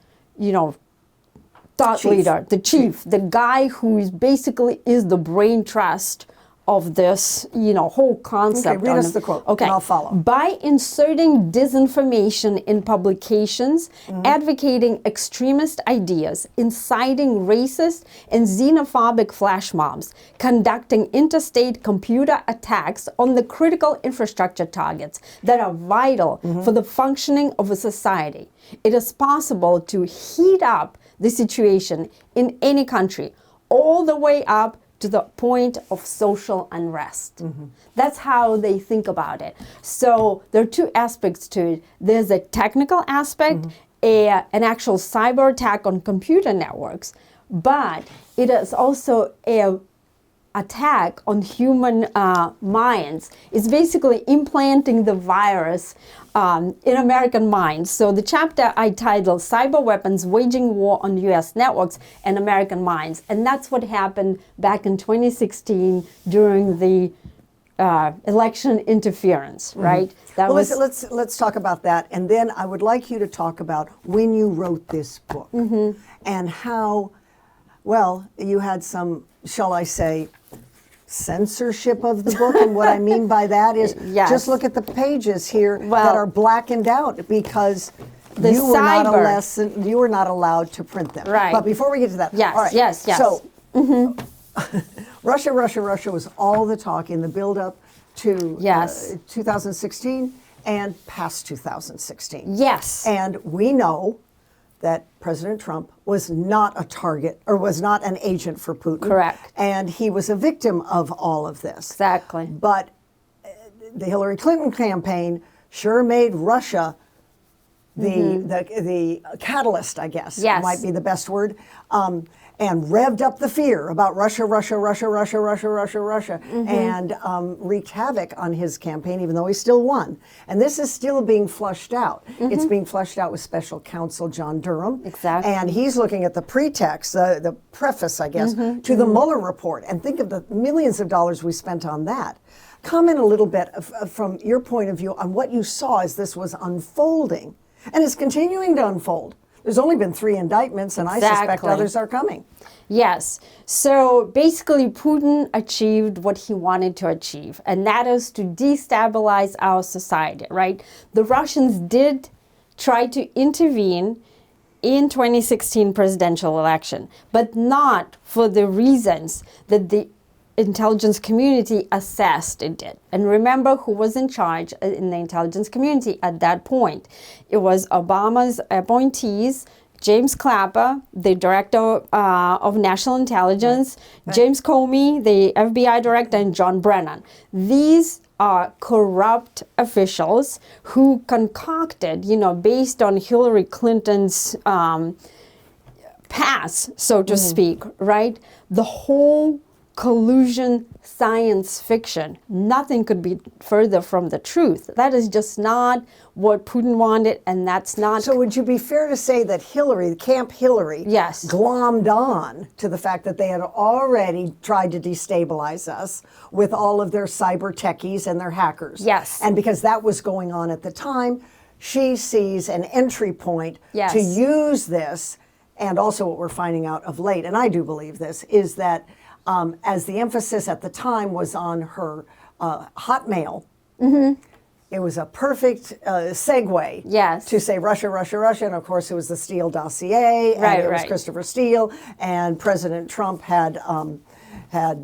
thought leader, the chief, the guy who is basically the brain trust of this, whole concept. Okay, read us the quote, Okay. and I'll follow. By inserting disinformation in publications, advocating extremist ideas, inciting racist and xenophobic flash mobs, conducting interstate computer attacks on the critical infrastructure targets that are vital for the functioning of a society, it is possible to heat up the situation in any country, all the way up to the point of social unrest. That's how they think about it. So there are two aspects to it. There's a technical aspect, an actual cyber attack on computer networks, but it is also an attack on human minds. It's basically implanting the virus in American minds. So the chapter I titled Cyber Weapons Waging War on US Networks and American Minds. And that's what happened back in 2016 during the election interference, right? That Well, was let's talk about that, and then I would like you to talk about when you wrote this book and how, well, you had some, shall I say, censorship of the book. And what I mean by that is Yes. just look at the pages here Well, that are blackened out because the you were cyber- you were not allowed to print them. Right. But before we get to that, Yes, all right. yes. So Russia was all the talk in the build-up to Yes. 2016 and past 2016. Yes. And we know that President Trump was not a target or was not an agent for Putin. Correct. And he was a victim of all of this. Exactly. But the Hillary Clinton campaign sure made Russia the catalyst, I guess, Yes. might be the best word, and revved up the fear about Russia, and wreaked havoc on his campaign, even though he still won. And this is still being flushed out. It's being flushed out with special counsel John Durham. Exactly. And he's looking at the pretext, the preface, I guess, to the Mueller report. And think of the millions of dollars we spent on that. Comment a little bit from your point of view on what you saw as this was unfolding. And it's continuing to unfold. There's only been 3 indictments, and I suspect others are coming. Yes. So basically, Putin achieved what he wanted to achieve, and that is to destabilize our society, right? The Russians did try to intervene in 2016 presidential election, but not for the reasons that the intelligence community assessed it did. And remember who was in charge in the intelligence community at that point. It was Obama's appointees, James Clapper, the director of national intelligence, James Comey, the FBI director, and John Brennan. These are corrupt officials who concocted, based on Hillary Clinton's pass, so to speak, right? The whole collusion science fiction. Nothing could be further from the truth. That is just not what Putin wanted, and that's not... So would you be fair to say that Hillary, Camp Hillary, Yes. glommed on to the fact that they had already tried to destabilize us with all of their cyber techies and their hackers? Yes. And because that was going on at the time, she sees an entry point Yes. to use this, and also what we're finding out of late, and I do believe this, is that as the emphasis at the time was on her Hotmail, it was a perfect segue Yes. to say Russia, Russia, Russia, and of course it was the Steele dossier, and it was Christopher Steele, and President Trump had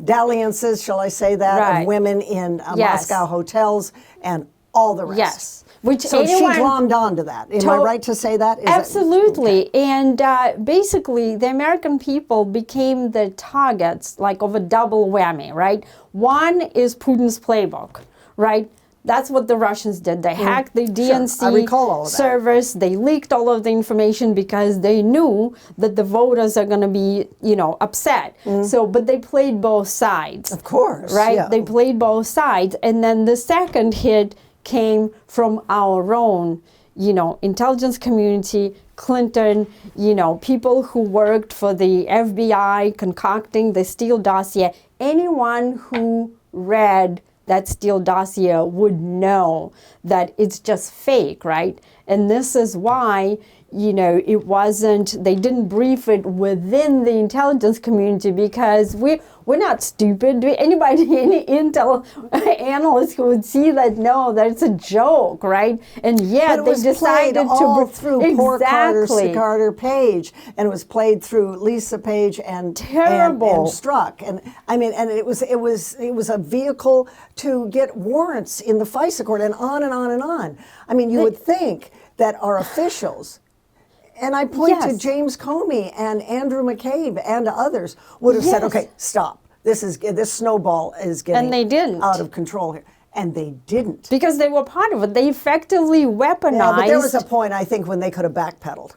dalliances, shall I say that, of women in Moscow hotels, and all the rest. Yes. Which so she glommed onto that. Am I right to say that? Absolutely. And basically, the American people became the targets of a double whammy, right? One is Putin's playbook, right? That's what the Russians did. They hacked the DNC servers. They leaked all of the information because they knew that the voters are going to be, upset. So, but they played both sides. Of course. Right? Yeah. They played both sides. And then the second hit came from our own, intelligence community, Clinton, people who worked for the FBI concocting the Steele dossier. Anyone who read that Steele dossier would know that it's just fake, right? And this is why, it wasn't, they didn't brief it within the intelligence community because we're not stupid. Anybody, any intel analyst who would see that, no, that's a joke, right? And yet they decided to all through poor Exactly. Carter Page, and it was played through Lisa Page and Terrible. and Strzok, and I mean, and it was a vehicle to get warrants in the FISA court, and on and on and on. I mean, you would think that our officials, and I point to James Comey and Andrew McCabe and others, would have said, okay, stop. This snowball is getting And they didn't. out of control here. And they didn't. Because they were part of it. They effectively weaponized. Yeah, but there was a point, I think, when they could have backpedaled.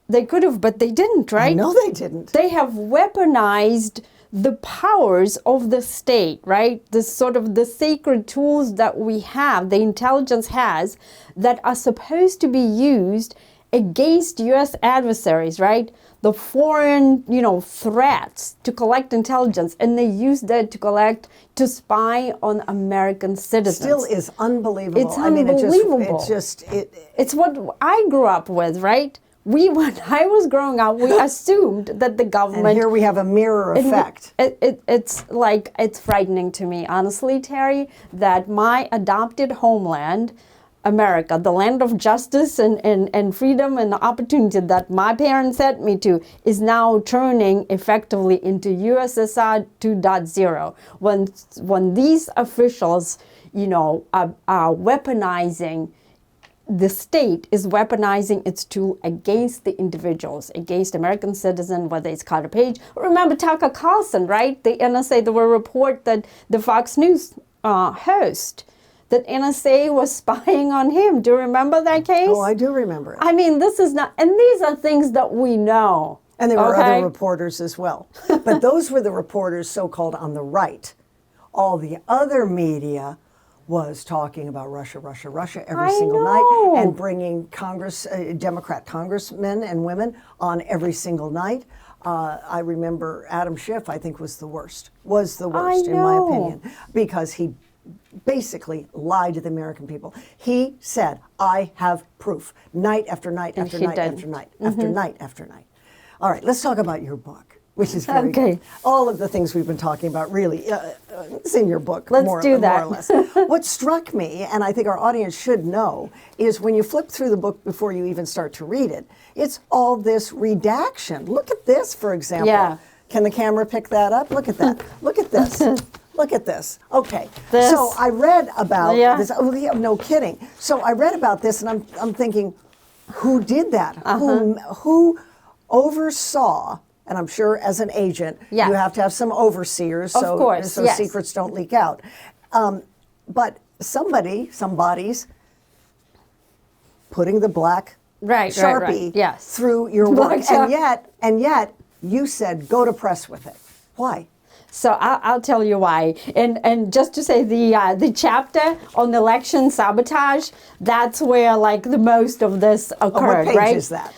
They could have, but they didn't, right? No, they didn't. They have weaponized the powers of the state, right? The sort of the sacred tools that we have, the intelligence has, that are supposed to be used against U.S. adversaries, right? The foreign, threats to collect intelligence, and they use that to spy on American citizens. Still is unbelievable. It's unbelievable. It's what I grew up with, right? When I was growing up, we assumed that the government... And here we have a mirror effect. It's frightening to me, honestly, Terry, that my adopted homeland, America, the land of justice and freedom and opportunity that my parents sent me to, is now turning effectively into USSR 2.0. When these officials, are weaponizing, the state is weaponizing its tool against the individuals, against American citizens, whether it's Carter Page. Remember Tucker Carlson, right? The NSA, there were a report that the Fox News host, that NSA was spying on him. Do you remember that case? Oh, I do remember it. I mean, this is not, and these are things that we know. And there were okay? other reporters as well. But those were the reporters so-called on the right. All the other media was talking about Russia, Russia, Russia every single night, and bringing Democrat congressmen and women on every single night. I remember Adam Schiff, I think, was the worst in my opinion, because he basically lied to the American people. He said, I have proof, night after night after night after night after night after night. All right, let's talk about your book, which is very good. All of the things we've been talking about really is in your book, more or less. What struck me, and I think our audience should know, is when you flip through the book before you even start to read it, it's all this redaction. Look at this, for example. Yeah. Can the camera pick that up? Look at that. Look at this. Look at this. Okay. So I read about this. Oh, yeah, no kidding. So I read about this, and I'm thinking, who did that? Who oversaw? And I'm sure as an agent, you have to have some overseers, so secrets don't leak out. But somebody's putting the black Sharpie through your work, and yet you said go to press with it. Why? So I'll tell you why. And just to say, the chapter on election sabotage, that's where like the most of this occurred, what page is that?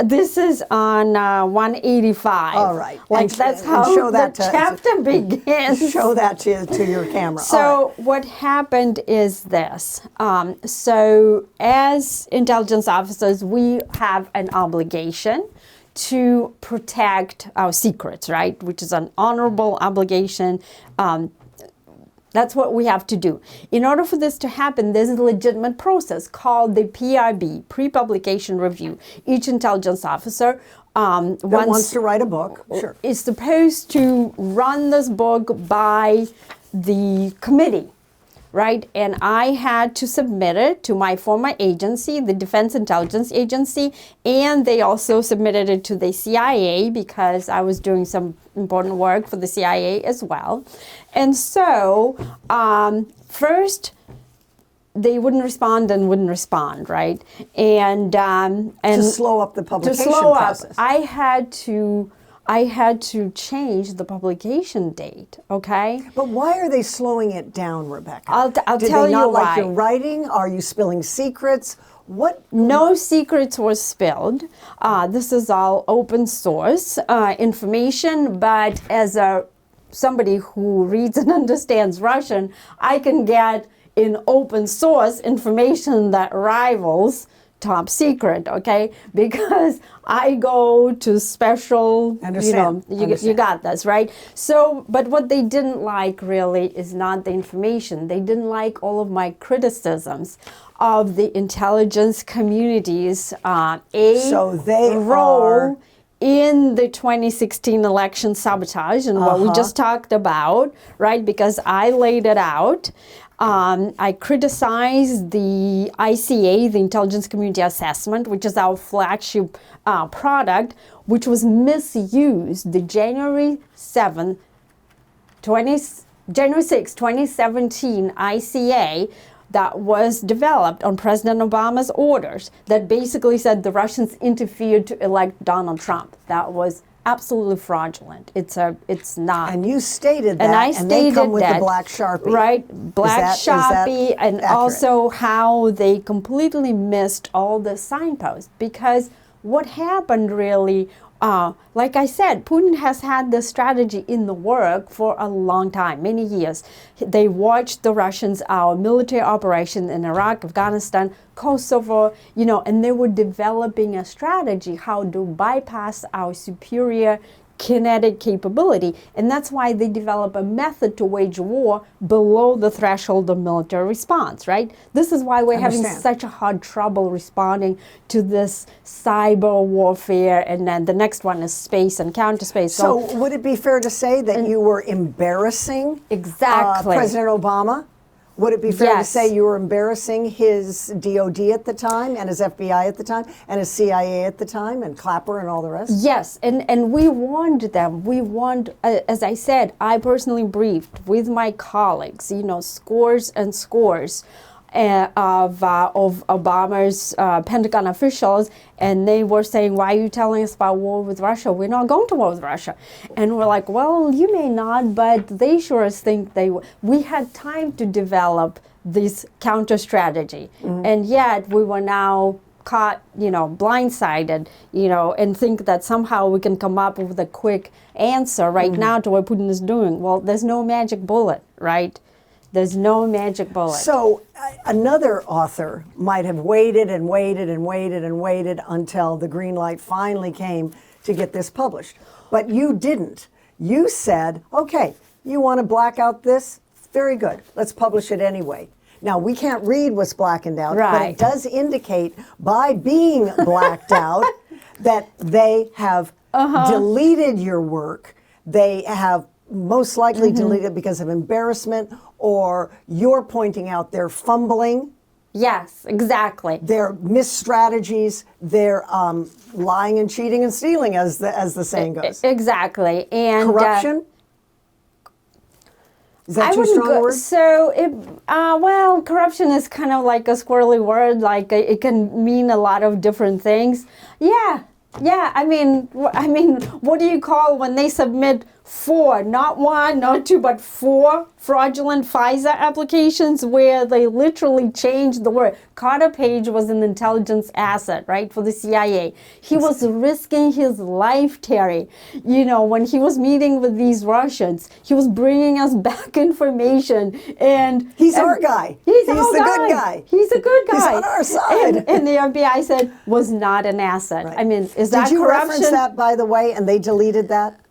This is on 185. All right. Like that's how the chapter begins. Show that to your camera. So what happened is this. So as intelligence officers, we have an obligation to protect our secrets, right? Which is an honorable obligation. That's what we have to do. In order for this to happen, there's a legitimate process called the PRB, pre-publication review. Each intelligence officer wants to write a book, is supposed to run this book by the committee, right? And I had to submit it to my former agency, the Defense Intelligence Agency, and they also submitted it to the CIA because I was doing some important work for the CIA as well. And so first they wouldn't respond, right? And to slow up the publication process. I had to change the publication date, okay? But why are they slowing it down, Rebecka? I'll tell you why. Did they not like your writing? Are you spilling secrets? What? No secrets were spilled. This is all open source information, but as somebody who reads and understands Russian, I can get in open source information that rivals top secret, okay? Because I go to special, you got this, right? So, but what they didn't like really is not the information. They didn't like all of my criticisms of the intelligence community's role in the 2016 election sabotage and what we just talked about, right? Because I laid it out. I criticized the ICA, the Intelligence Community Assessment, which is our flagship product, which was misused. The January 6, 2017 ICA that was developed on President Obama's orders that basically said the Russians interfered to elect Donald Trump. That was absolutely fraudulent. It's not. And you stated that, and I stated they come with the black Sharpie. Right, black Sharpie, and accurate? Also how they completely missed all the signposts. Because what happened really, like I said, Putin has had this strategy in the work for a long time, many years. They watched the Russians, our military operation in Iraq, Afghanistan, Kosovo, and they were developing a strategy how to bypass our superior kinetic capability. And that's why they develop a method to wage war below the threshold of military response, right? This is why we're having such a hard trouble responding to this cyber warfare. And then the next one is space and counterspace. So would it be fair to say that you were embarrassing President Obama Would it be fair to Yes. say you were embarrassing his DOD at the time and his FBI at the time and his CIA at the time and Clapper and all the rest? Yes, and we warned them. We warned, as I said, I personally briefed with my colleagues, scores and scores of Obama's Pentagon officials, and they were saying, why are you telling us about war with Russia? We're not going to war with Russia. And we're like, well, you may not, but they sure as think they will. We had time to develop this counter strategy, and yet we were now caught, blindsided, and think that somehow we can come up with a quick answer right now to what Putin is doing. Well, there's no magic bullet, right? There's no magic bullet. So another author might have waited and waited and waited and waited until the green light finally came to get this published. But you didn't. You said, okay, you want to black out this? Very good. Let's publish it anyway. Now, we can't read what's blackened out, but Right. it does indicate by being blacked out that they have deleted your work. They have most likely deleted because of embarrassment, or you're pointing out their fumbling, Yes, exactly. their misstrategies, their lying and cheating and stealing, as the saying goes. Exactly. And Corruption? Is that I too wouldn't strong a go. word? So, well, corruption is kind of like a squirrely word. Like it can mean a lot of different things. Yeah. I mean, what do you call when they submit 4, not 1, not 2, but 4 fraudulent FISA applications where they literally changed the word? Carter Page was an intelligence asset, right, for the CIA. He was risking his life, Terry. When he was meeting with these Russians, he was bringing us back information. And He's our guy. He's the good guy. He's a good guy. He's on our side. And the FBI said was not an asset. Right. I mean, is that Did you corruption? reference that, by the way, and they deleted that?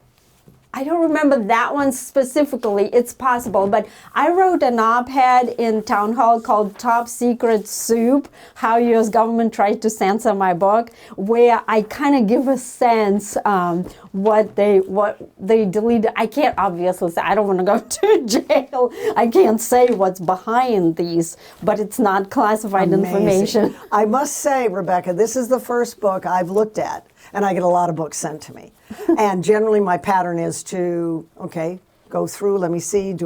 I don't remember that one specifically. It's possible, but I wrote an op-ed in Town Hall called "Top Secret Soup: How U.S. Government Tried to Censor My Book," where I kind of give a sense what they deleted. I can't obviously say, I don't want to go to jail. I can't say what's behind these, but it's not classified information. I must say, Rebecca, this is the first book I've looked at, and I get a lot of books sent to me. And generally my pattern is to, go through, let me see, much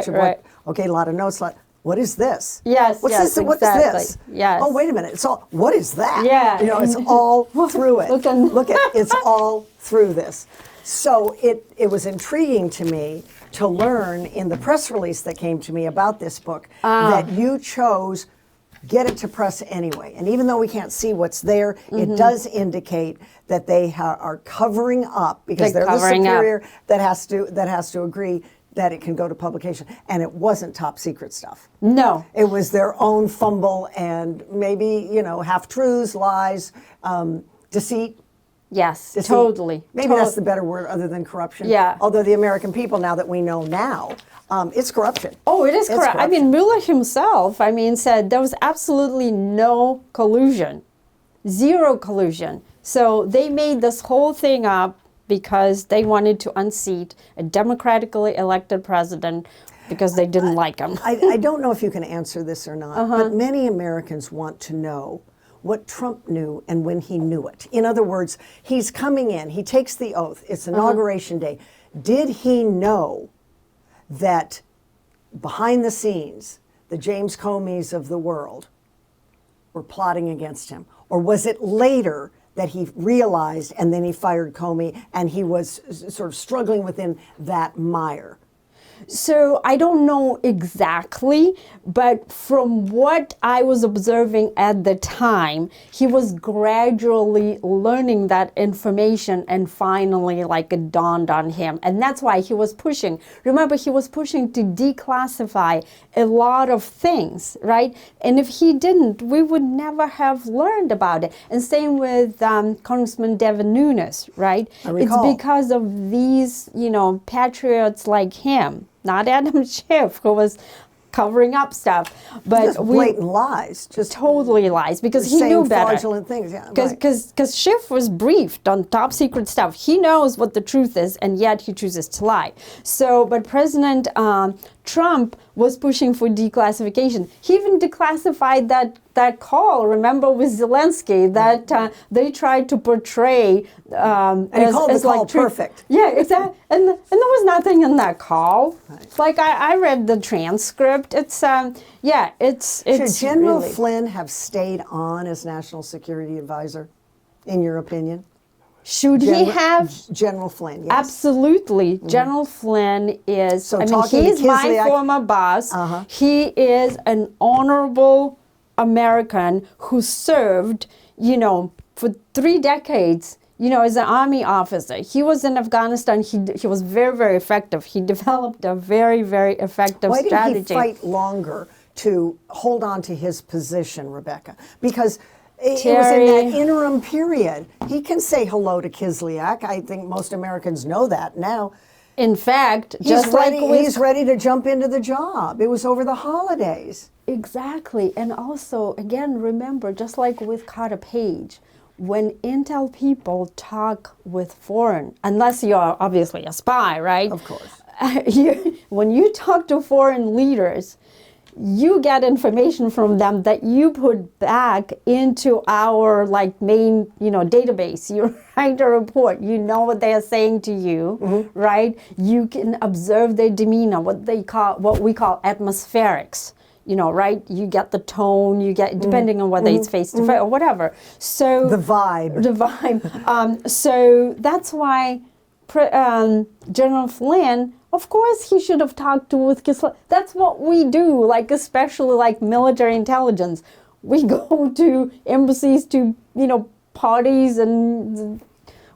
of what, a lot of notes, what is this? Yes, What's yes, this? What's exactly. this? Yes. Oh, wait a minute, what is that? Yeah. It's all through it. Look at- It's all through this. So it was intriguing to me to learn in the press release that came to me about this book that you chose get it to press anyway. And even though we can't see what's there, it does indicate that they are covering up, because they're the superior that has to agree that it can go to publication. And it wasn't top secret stuff. No. It was their own fumble and maybe, half-truths, lies, deceit. Yes, Deceit. totally. Maybe that's the better word other than corruption. Yeah. Although the American people, now that we know now, it's corruption. Oh, it is It's correct. I corruption. mean, Mueller himself, said there was absolutely no collusion, 0 collusion. So they made this whole thing up because they wanted to unseat a democratically elected president because they didn't like him. I don't know if you can answer this or not, but many Americans want to know what Trump knew and when he knew it. In other words, he's coming in, he takes the oath, it's Inauguration Day. Did he know that behind the scenes, the James Comeys of the world were plotting against him? Or was it later that he realized and then he fired Comey and he was sort of struggling within that mire? So I don't know exactly, but from what I was observing at the time, he was gradually learning that information and finally it dawned on him. And that's why he was pushing. Remember, he was pushing to declassify a lot of things, right? And if he didn't, we would never have learned about it. And same with Congressman Devin Nunes, right? I recall. It's because of these, patriots like him. Not Adam Schiff, who was covering up stuff, but Just blatant lies. Just totally lies because he saying knew better. fraudulent things. Yeah, right. Because Schiff was briefed on top secret stuff. He knows what the truth is, and yet he chooses to lie. So, but President Trump was pushing for declassification. He even declassified that call, remember, with Zelensky, that they tried to portray And he called the call perfect. Yeah, exactly. And there was nothing in that call. Right. Like, I read the transcript. It's, it's Should General really... Flynn have stayed on as National Security Advisor, in your opinion? Should he have? General Flynn, yes. Absolutely. General Flynn is, So he's my former boss. He is an honorable American who served, for 3 decades, as an army officer. He was in Afghanistan. He was very, very effective. He developed a very, very effective strategy. Why didn't he fight longer to hold on to his position, Rebecca? Because it was in that interim period. He can say hello to Kislyak. I think most Americans know that now. In fact, he's ready to jump into the job. It was over the holidays. Exactly. And also, again, remember, just like with Carter Page, when intel people talk with foreign, unless you're obviously a spy, right? Of course. When you talk to foreign leaders, you get information from them that you put back into our main, database. You write a report. You know what they are saying to you, right? You can observe their demeanor, what we call atmospherics. Right? You get the tone. You get depending on whether it's face to face or whatever. So the vibe. So that's why General Flynn. Of course, he should have talked with Kislyak. That's what we do, especially military intelligence. We go to embassies, to parties, and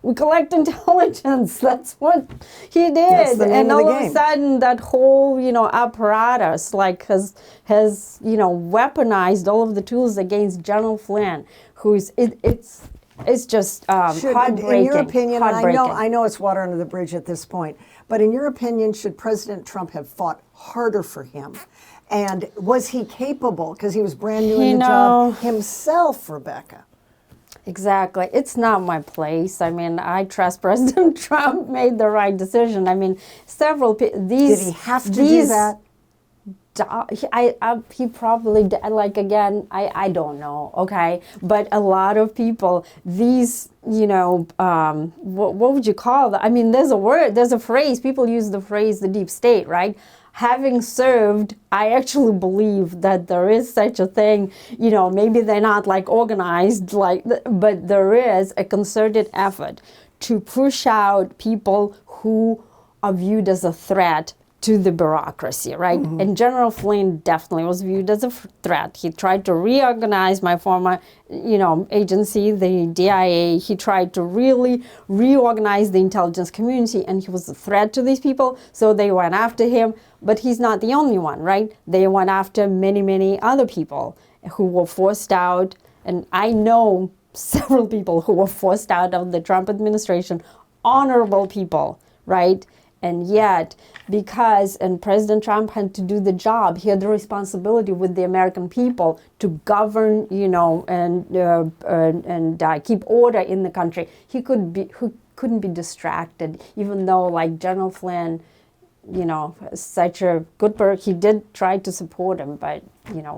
we collect intelligence. That's what he did. That's the name and of the all game. of a sudden, that whole apparatus has weaponized all of the tools against General Flynn, who's it's just heartbreaking. In your opinion, and heartbreaking. I know it's water under the bridge at this point, but in your opinion, should President Trump have fought harder for him? And was he capable, because he was brand new in the job himself, Rebecca? Exactly. It's not my place. I trust President Trump made the right decision. Several people. Did he have to do that? He probably did. I don't know. Okay, but a lot of people, what would you call that? There's a phrase. People use the phrase "the deep state," right? Having served, I actually believe that there is such a thing. Maybe they're not organized, but there is a concerted effort to push out people who are viewed as a threat to the bureaucracy, right? And General Flynn definitely was viewed as a threat. He tried to reorganize my former, agency, the DIA. He tried to really reorganize the intelligence community, and he was a threat to these people, so they went after him. But he's not the only one, right? They went after many, many other people who were forced out, and I know several people who were forced out of the Trump administration, honorable people, right? And yet, and President Trump had to do the job, he had the responsibility with the American people to govern, and keep order in the country. He couldn't be distracted, even though General Flynn, such a good person. He did try to support him, but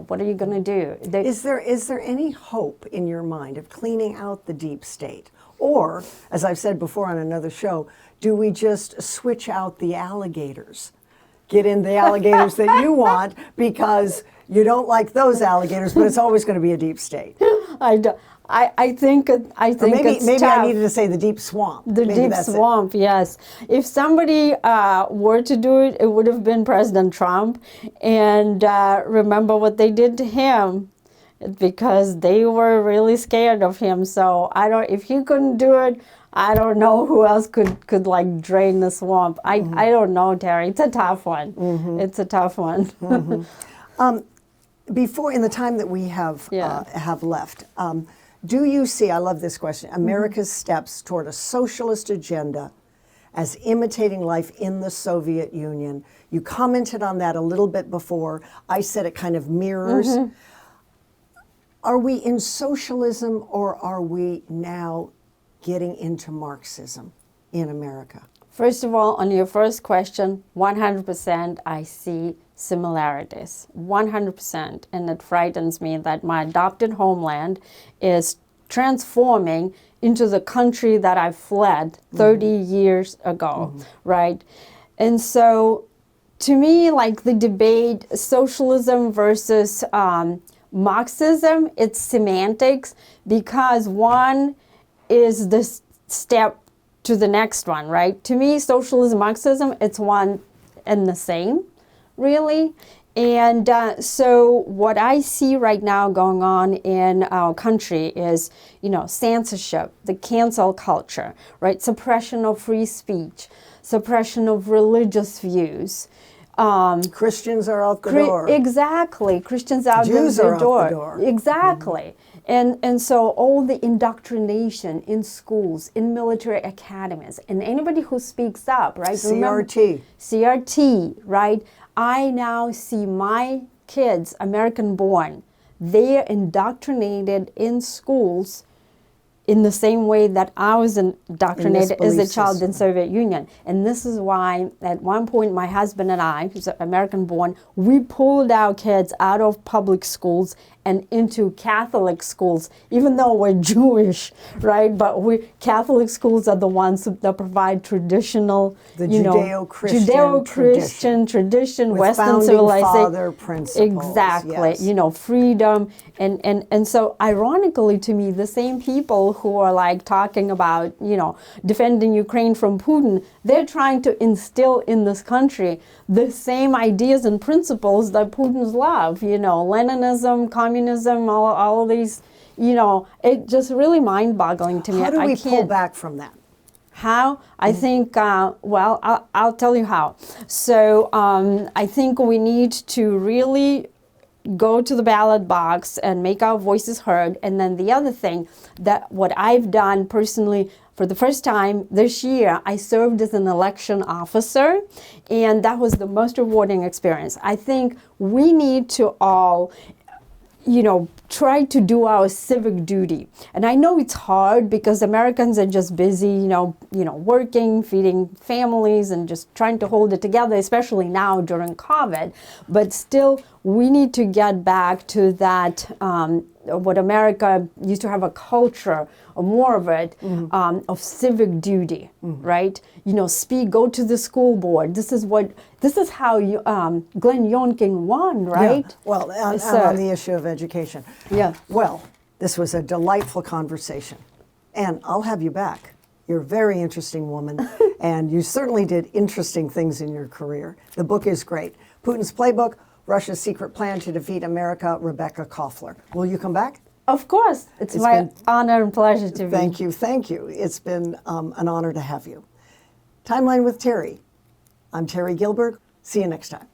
what are you going to do? Is there any hope in your mind of cleaning out the deep state? Or, as I've said before on another show, do we just switch out the alligators? Get in the alligators that you want because you don't like those alligators, but it's always going to be a deep state. I think maybe it's tough. I needed to say the deep swamp. The maybe deep swamp, yes. If somebody were to do it, it would have been President Trump. And remember what they did to him, because they were really scared of him. So if he couldn't do it, I don't know who else could drain the swamp. I don't know, Terry. It's a tough one. It's a tough one. Before, in the time that we have left, do you see, I love this question, America's steps toward a socialist agenda as imitating life in the Soviet Union? You commented on that a little bit before. I said it kind of mirrors. Are we in socialism, or are we now getting into Marxism in America? First of all, on your first question, 100% I see similarities, 100%. And it frightens me that my adopted homeland is transforming into the country that I fled 30 years ago, right? And so to me, like the debate, socialism versus Marxism, it's semantics, because one is the step to the next one, right? To me, socialism, Marxism, it's one and the same, really. And so what I see right now going on in our country is, censorship, the cancel culture, right? Suppression of free speech, suppression of religious views. Christians are out the door. Exactly. Christians out Jews the are door. out the door. Exactly. And so all the indoctrination in schools, in military academies, and anybody who speaks up, right? CRT. CRT, right? I now see my kids, American born, they're indoctrinated in schools in the same way that I was indoctrinated as a child in Soviet Union. And this is why at one point my husband and I, who's American born, we pulled our kids out of public schools and into Catholic schools, even though we're Jewish, right? But Catholic schools are the ones that provide traditional, Judeo-Christian tradition, with Western founding civilization. father principles. Exactly, Yes. freedom. And so ironically to me, the same people who are like talking about, defending Ukraine from Putin, they're trying to instill in this country the same ideas and principles that Putin's love, Leninism, communism, all of these, it just really mind-boggling to me. How do we pull back from that? How? I think, I'll tell you how. So I think we need to really go to the ballot box and make our voices heard. And then the other thing, that what I've done personally, for the first time this year, I served as an election officer, and that was the most rewarding experience. I think we need to all, try to do our civic duty. And I know it's hard because Americans are just busy, working, feeding families, and just trying to hold it together, especially now during COVID. But still, we need to get back to that, what America used to have a culture, or more of it, of civic duty, right? Go to the school board. This is how Glenn Youngkin won, right? Yeah. Well, on the issue of education. Yeah. Well, this was a delightful conversation, and I'll have you back. You're a very interesting woman, and you certainly did interesting things in your career. The book is great. Putin's Playbook, Russia's Secret Plan to Defeat America, Rebecka Koffler. Will you come back? Of course. It's my honor and pleasure to be. Thank you. It's been an honor to have you. Timeline with Terry. I'm Terry Gilbert. See you next time.